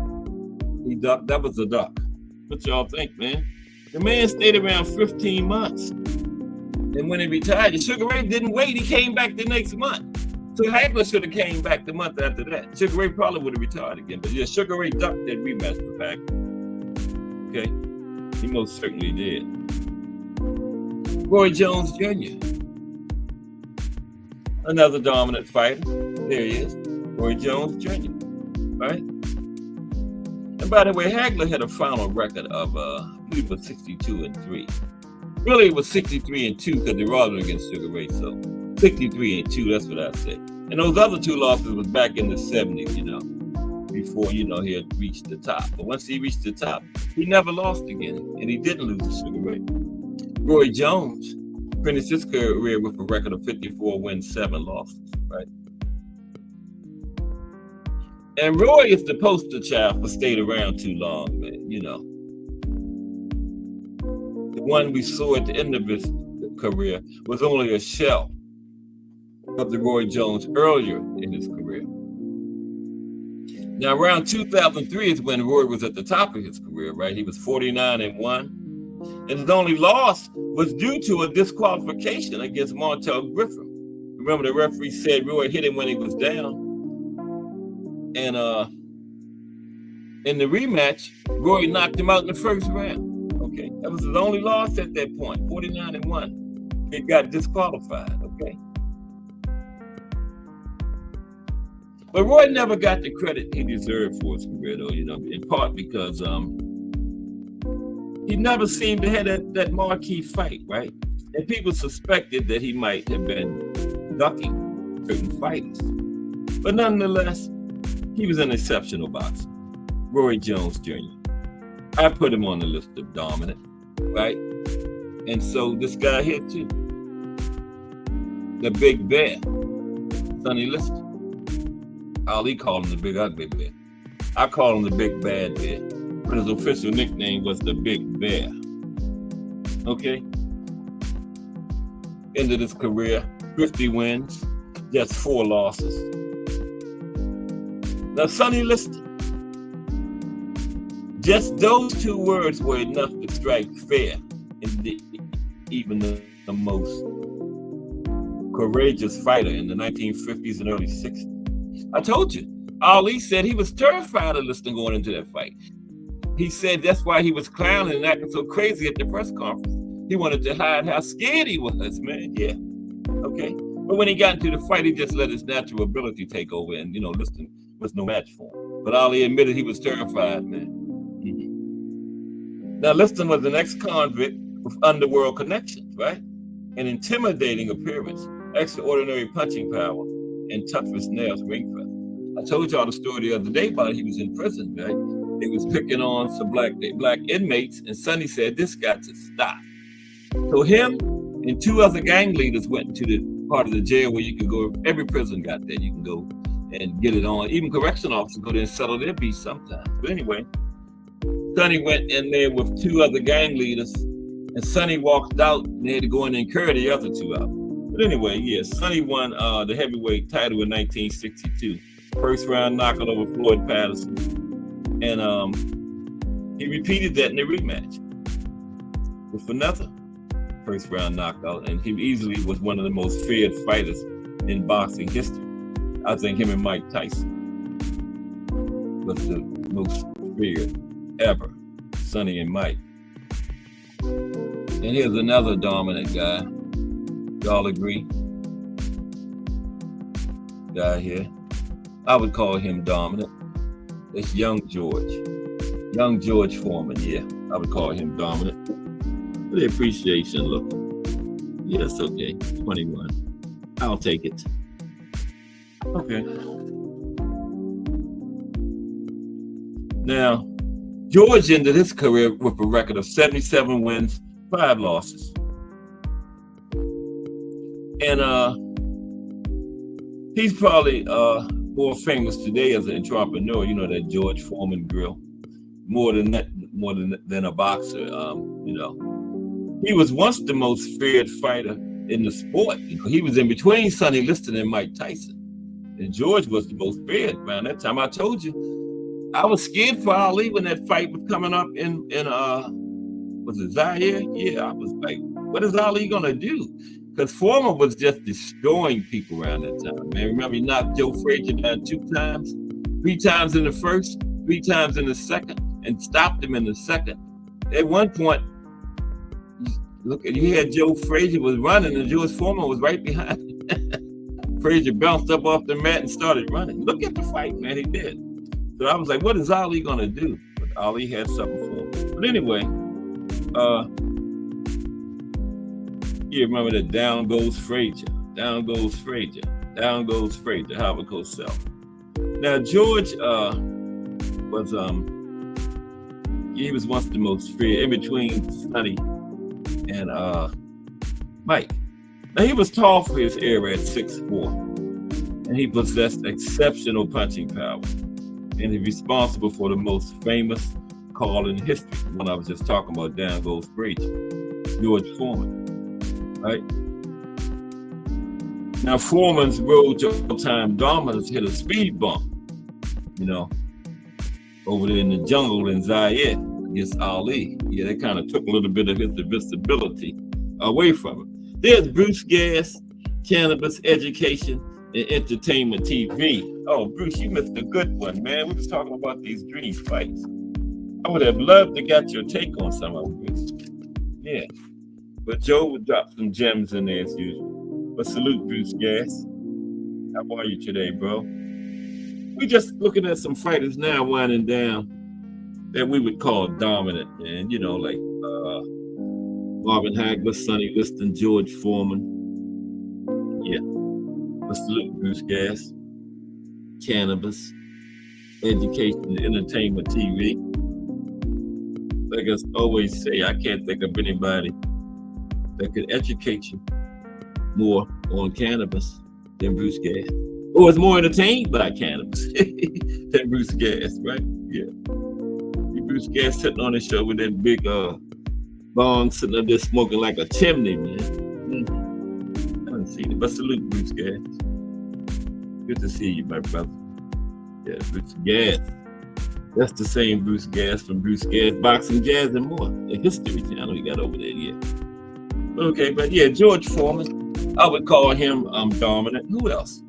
He ducked, that was a duck. What y'all think, man? The man stayed around 15 months. And when he retired, Sugar Ray didn't wait. He came back the next month. So Hagler should have came back the month after that. Sugar Ray probably would have retired again. But yeah, Sugar Ray ducked that rematch with Hagler. Okay? He most certainly did. Roy Jones Jr. Another dominant fighter. There he is. Roy Jones Jr. Right? And by the way, Hagler had a final record of, I believe it was 62-3. Really, it was 63-2 because they robbed against Sugar Ray. So 63-2, that's what I say. And those other 2 losses was back in the 70s, you know, before, you know, he had reached the top. But once he reached the top, he never lost again. And he didn't lose to Sugar Ray. Roy Jones finished his career with a record of 54 wins, 7 losses, right? And Roy is the poster child for stayed around too long, man, you know. The one we saw at the end of his career was only a shell of the Roy Jones earlier in his career. Now, around 2003 is when Roy was at the top of his career, right? He was 49-1. And his only loss was due to a disqualification against Montel Griffin. Remember, the referee said Roy hit him when he was down. And in the rematch, Roy knocked him out in the first round. Okay, that was his only loss at that point, 49-1. He got disqualified, okay? But Roy never got the credit he deserved for his career, though, in part because he never seemed to have that marquee fight, right? And people suspected that he might have been ducking certain fighters. But nonetheless, he was an exceptional boxer. Roy Jones Jr. I put him on the list of dominant, right? And so this guy here too, the Big Bear, Sonny Liston. Ali called him the Big Ugly Bear. I call him the Big Bad Bear, but his official nickname was the Big Bear. Okay? Ended his career, 50 wins, just 4 losses. Now, Sonny Liston, just those 2 words were enough to strike fear in even the most courageous fighter in the 1950s and early 60s. I told you, Ali said he was terrified of Liston going into that fight. He said that's why he was clowning and acting so crazy at the press conference. He wanted to hide how scared he was, man. Yeah, okay. But when he got into the fight, he just let his natural ability take over, and Liston was no match for him. But Ali admitted he was terrified, man. Now, Liston was an ex-convict with underworld connections, right? An intimidating appearance, extraordinary punching power, and tough as nails ring fest. I told y'all the story the other day about he was in prison, right? They was picking on some black inmates, and Sonny said, this got to stop. So him and 2 other gang leaders went to the part of the jail where you could go. Every prison got there. You can go and get it on. Even correction officers go there and settle their beef sometimes. But anyway, Sonny went in there with 2 other gang leaders, and Sonny walked out, and they had to go in and carry the other 2 out. But anyway, yeah, Sonny won the heavyweight title in 1962. First round knockout over Floyd Patterson. And he repeated that in the rematch with another first round knockout. And he easily was one of the most feared fighters in boxing history. I think him and Mike Tyson was the most feared ever, Sonny and Mike. And here's another dominant guy. Y'all agree? Guy here. I would call him dominant. It's Young George. Young George Foreman, yeah. I would call him dominant. For the appreciation look. Yes, okay. 21. I'll take it. Okay. Now, George ended his career with a record of 77 wins, 5 losses. And he's probably more famous today as an entrepreneur, that George Foreman grill. More than a boxer, He was once the most feared fighter in the sport. He was in between Sonny Liston and Mike Tyson. And George was the most feared around that time. I told you, I was scared for Ali when that fight was coming up in was it Zaire? Yeah, I was like, what is Ali gonna do? Because Foreman was just destroying people around that time, man. Remember, he knocked Joe Frazier down 2 times, 3 times in the first, 3 times in the second, and stopped him in the second. At one point, you had Joe Frazier was running, and George Foreman was right behind him. Frazier bounced up off the mat and started running. Look at the fight, man. He did. So I was like, what is Ali gonna do? But Ali had something for him. But anyway, you remember that down goes Frazier, down goes Frazier, down goes Frazier, Howard Cosell. Now George was he was once the most feared in between Sonny and Mike. Now he was tall for his era at 6'4", and he possessed exceptional punching power. And he's responsible for the most famous call in history, the one I was just talking about, down goes Frazier. George Foreman, right? Now, Foreman's road to all-time dominance hit a speed bump, over there in the jungle in Zaire against Ali. Yeah, they kind of took a little bit of his visibility away from him. There's Bruce Gas, Cannabis, Education, and Entertainment TV. Oh, Bruce, you missed a good one, man. We was talking about these dream fights. I would have loved to get your take on some of them, Bruce. Yeah, but Joe would drop some gems in there as usual. But salute, Bruce Gas. How are you today, bro? We just looking at some fighters now winding down that we would call dominant, man. Like Marvin Hagler, Sonny Liston, George Foreman. Yeah. But salute, Bruce Gas. Cannabis, Education, Entertainment TV. Like I always say, I can't think of anybody that could educate you more on cannabis than Bruce Gas. Or is more entertained by cannabis than Bruce Gas, right? Yeah. Bruce Gas sitting on the show with that big bong sitting up there smoking like a chimney, man. I haven't seen it, but salute, Bruce Gas. Good to see you, my brother. Yeah, Bruce Gas. That's the same Bruce Gas from Bruce Gas Boxing, Jazz, and More. The History Channel he got over there, yeah. Okay, but yeah, George Foreman, I would call him dominant. Who else?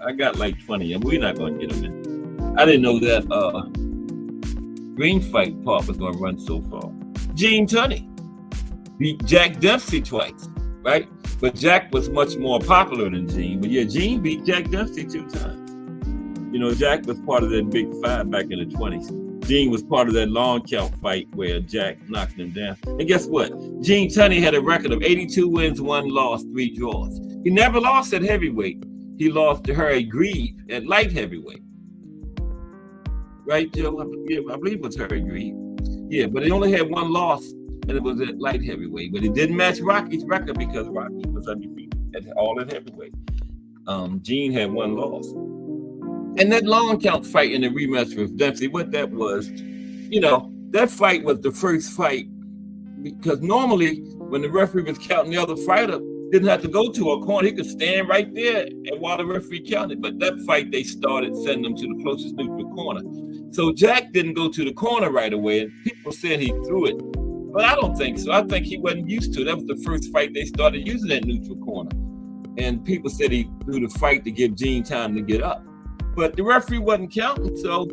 I got like 20 of them. We're not going to get them in. I didn't know that green fight part was going to run so far. Gene Tunney beat Jack Dempsey twice, right? But Jack was much more popular than Gene. But yeah, Gene beat Jack Dempsey 2 times. Jack was part of that big fight back in the 20s. Gene was part of that long count fight where Jack knocked him down. And guess what? Gene Tunney had a record of 82 wins, 1 loss, 3 draws. He never lost at heavyweight. He lost to Harry Grieve at light heavyweight. Right, Joe? I believe it was Harry Grieve. Yeah, but he only had 1 loss, and it was at light heavyweight. But it didn't match Rocky's record because Rocky was undefeated at heavyweight. Gene had 1 loss. And that long count fight in the rematch with Dempsey, what that was, that fight was the first fight because normally when the referee was counting the other fighter, didn't have to go to a corner. He could stand right there and while the referee counted. But that fight, they started sending him to the closest neutral corner. So Jack didn't go to the corner right away. And people said he threw it. But I don't think so. I think he wasn't used to it. That was the first fight they started using that neutral corner. And people said he threw the fight to give Gene time to get up. But the referee wasn't counting. So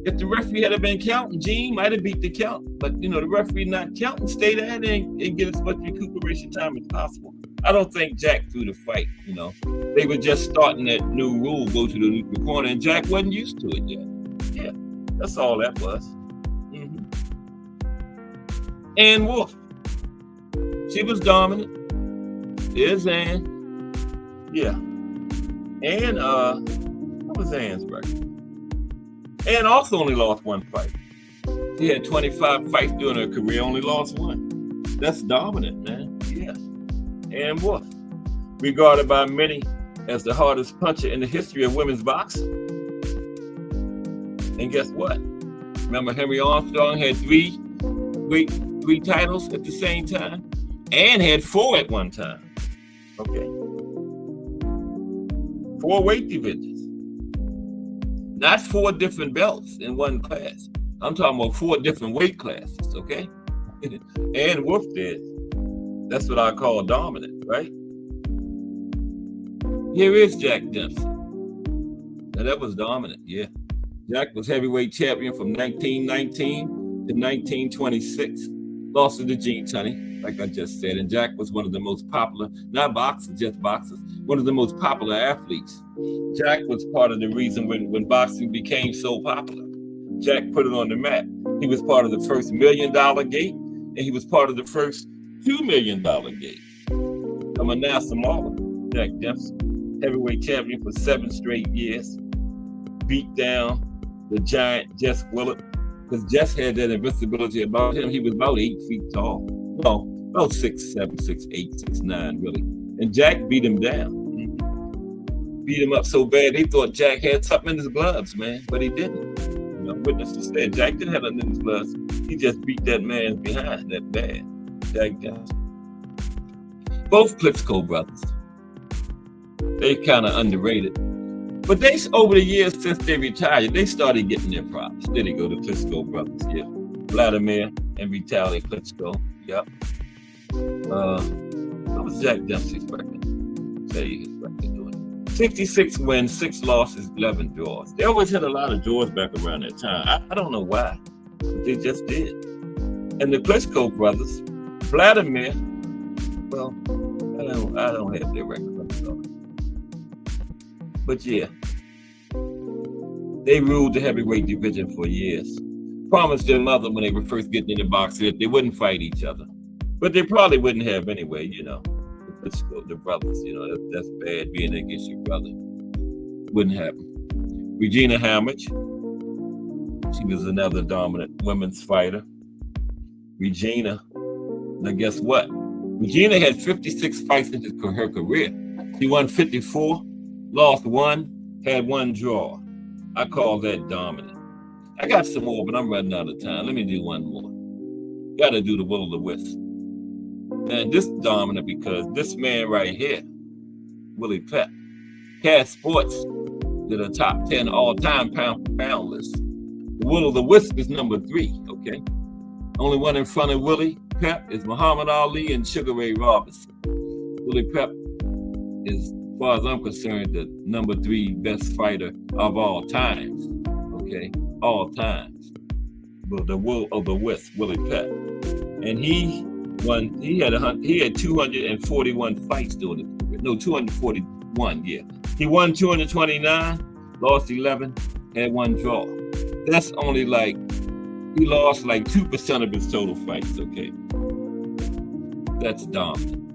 if the referee had been counting, Gene might have beat the count. But, the referee not counting, stay there and get as much recuperation time as possible. I don't think Jack threw the fight, They were just starting that new rule, go to the neutral corner, and Jack wasn't used to it yet. Yeah, that's all that was. Mm-hmm. Ann Wolfe. She was dominant. There's Ann. Yeah. Ann, what was Ann's record? Ann also only lost 1 fight. She had 25 fights during her career, only lost 1. That's dominant, man. Yeah. Ann Wolfe, regarded by many as the hardest puncher in the history of women's boxing. And guess what? Remember Henry Armstrong had 3 titles at the same time? Ann had 4 at one time. Okay. 4 weight divisions. Not 4 different belts in one class. I'm talking about 4 different weight classes, okay? Ann Wolfe did. That's what I call dominant, right? Here is Jack Dempsey. Now that was dominant, yeah. Jack was heavyweight champion from 1919 to 1926. Lost to Gene Tunney, like I just said. And Jack was one of the most popular, not boxers, just boxers, one of the most popular athletes. Jack was part of the reason when boxing became so popular. Jack put it on the map. He was part of the first $1 million gate, and he was part of the first $2 million gate. I'm a NASA Marlin, Jack Dempsey, heavyweight champion for 7 straight years. Beat down the giant Jess Willard, because Jess had that invincibility about him. He was about 8 feet tall. No, about 6'7", 6'8", 6'9", really. And Jack beat him down. Beat him up so bad, they thought Jack had something in his gloves, man, but he didn't. Witnesses said Jack didn't have nothing in his gloves. He just beat that man's behind that bad. Jack Dempsey. Both Klitschko brothers. They kind of underrated. But they, over the years since they retired, they started getting their props. There they go, the Klitschko brothers. Yeah, Vladimir and Vitaly Klitschko. Yep. What was Jack Dempsey's record? Tell you his record doing 66 wins, 6 losses, 11 draws. They always had a lot of draws back around that time. I don't know why, but they just did. And the Klitschko brothers, Vladimir, well, I don't have their record. But yeah, they ruled the heavyweight division for years. Promised their mother when they were first getting into boxing that they wouldn't fight each other. But they probably wouldn't have anyway, you know. The brothers, you know, that's bad being against your brother. Wouldn't happen. Regina Hamage, she was another dominant women's fighter. Regina, now guess what? Regina had 56 fights in her career. She won 54, lost 1, had 1 draw. I call that dominant. I got some more, but I'm running out of time. Let me do one more. Got to do the Will o' the Wisp. And this is dominant because this man right here, Willie Pep, Cash Sports did a top 10 all-time pound-for-pound list. The Will o' the Wisp is number 3, okay? Only one in front of Willie Pep is Muhammad Ali and Sugar Ray Robinson. Willie Pep is, as far as I'm concerned, the number 3 best fighter of all times, okay? All times. But the Will o' the Wisp, Willie Pep. And he had 241 fights during his career. No, 241, yeah. He won 229, lost 11, had 1 draw. That's only like, he lost like 2% of his total fights, okay? That's dominant.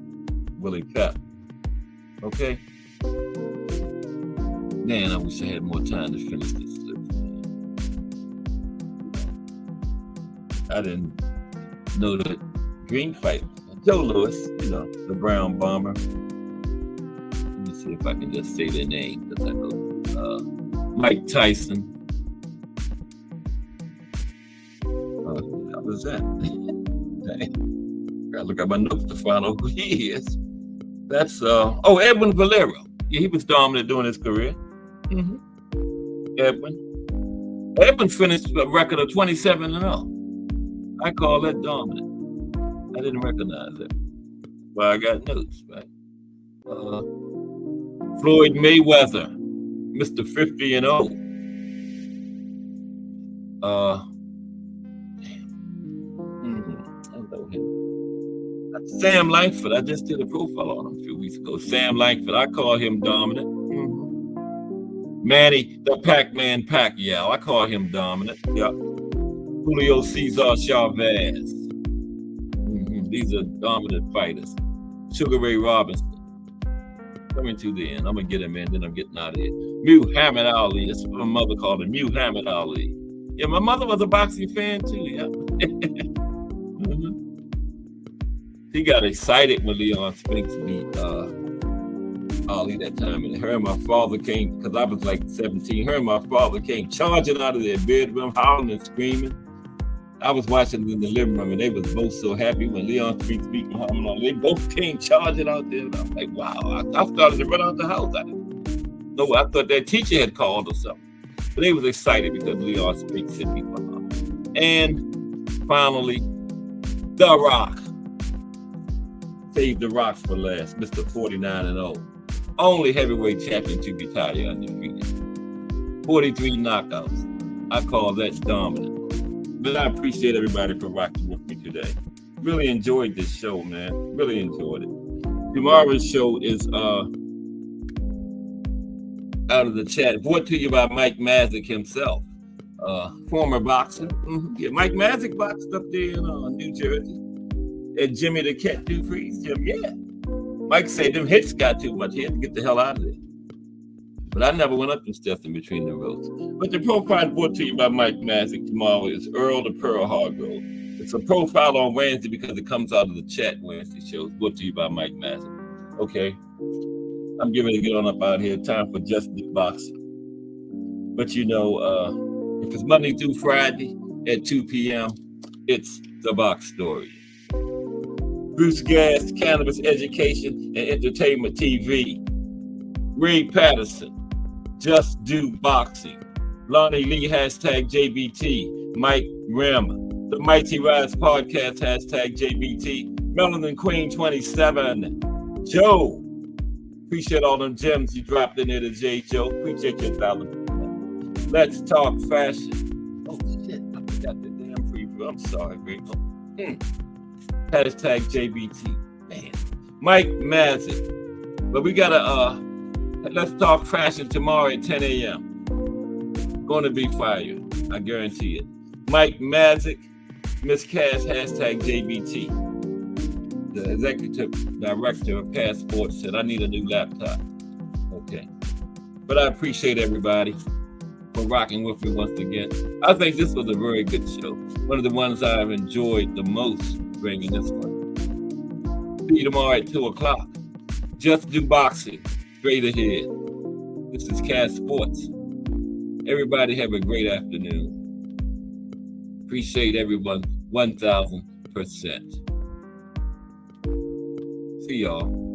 Willie Pep. Okay? Man, I wish I had more time to finish this list. I didn't know that Green fight. Joe Louis, you know, the Brown Bomber. Let me see if I can just say their name. Because I know Mike Tyson. How was that? Gotta look at my notes to find out who he is. That's Edwin Valero. Yeah, he was dominant during his career. Edwin finished a record of 27-0. I call that dominant. I didn't recognize it. Well, I got notes, right? Floyd Mayweather, Mr. 50-0. I know him. Sam Langford, I just did a profile on him a few weeks ago. Sam Langford, I call him dominant. Manny, the Pac-Man Pacquiao, I call him dominant. Yep. Julio Cesar Chavez. These are dominant fighters. Sugar Ray Robinson. Coming to the end. I'm going to get him in, then I'm getting out of here. Muhammad Ali. That's what my mother called him, Muhammad Ali. Yeah, my mother was a boxing fan too. Yeah. He got excited when Leon Spinks beat Ali that time. And her and my father came, because I was like 17, her and my father came charging out of their bedroom, howling and screaming. I was watching in the living room, and they was both so happy when Leon Spinks beat Muhammad Ali. They both came charging out there, and I'm like, wow. I started to run out the house. I thought their teacher had called or something. But they was excited because Leon Spinks had beat Muhammad. And finally, The Rock. Saved The Rock for last, Mr. 49-0. Only heavyweight champion to retire undefeated. 43 knockouts. I call that dominant. But I appreciate everybody for rocking with me today. Really enjoyed this show, man. Really enjoyed it. Tomorrow's show is out of the chat, brought to you by Mike Mazik himself, former boxer. Yeah, Mike Mazik boxed up there in New Jersey at Jimmy the Cat Dupree's gym. Yeah. Mike said them hits got too much. He had to get the hell out of there. But I never went up them steps in between the rows. But the profile brought to you by Mike Mazik tomorrow is Earl the Pearl Hargrove. It's a profile on Wednesday because it comes out of the chat Wednesday shows, brought to you by Mike Mazik. Okay. I'm getting ready to get on up out here. Time for Just the Boxing. But you know, if it's Monday through Friday at 2 p.m., it's The Box Story. Bruce Gas, Cannabis Education and Entertainment TV. Ray Patterson, Just Do Boxing. Lonnie Lee, hashtag JBT. Mike Rim, The Mighty Rise Podcast, hashtag JBT. Melanin Queen 27. Joe, appreciate all them gems you dropped in there to J. Joe. Appreciate your $1. Let's Talk Fashion. Oh shit, I forgot the damn preview. I'm sorry, Rico. Hashtag JBT. Man. Mike Mazik. But we gotta Let's Talk Fashion tomorrow at 10 a.m. Gonna be fire, I guarantee it. Mike Mazik, Miss Cass, hashtag JBT. The executive director of Passport said, I need a new laptop. Okay. But I appreciate everybody for rocking with me once again. I think this was a very good show. One of the ones I've enjoyed the most bringing this one. See you tomorrow at 2 o'clock. Just Do Boxing, straight ahead. This is Cass Sports. Everybody have a great afternoon. Appreciate everyone 1,000%. See y'all.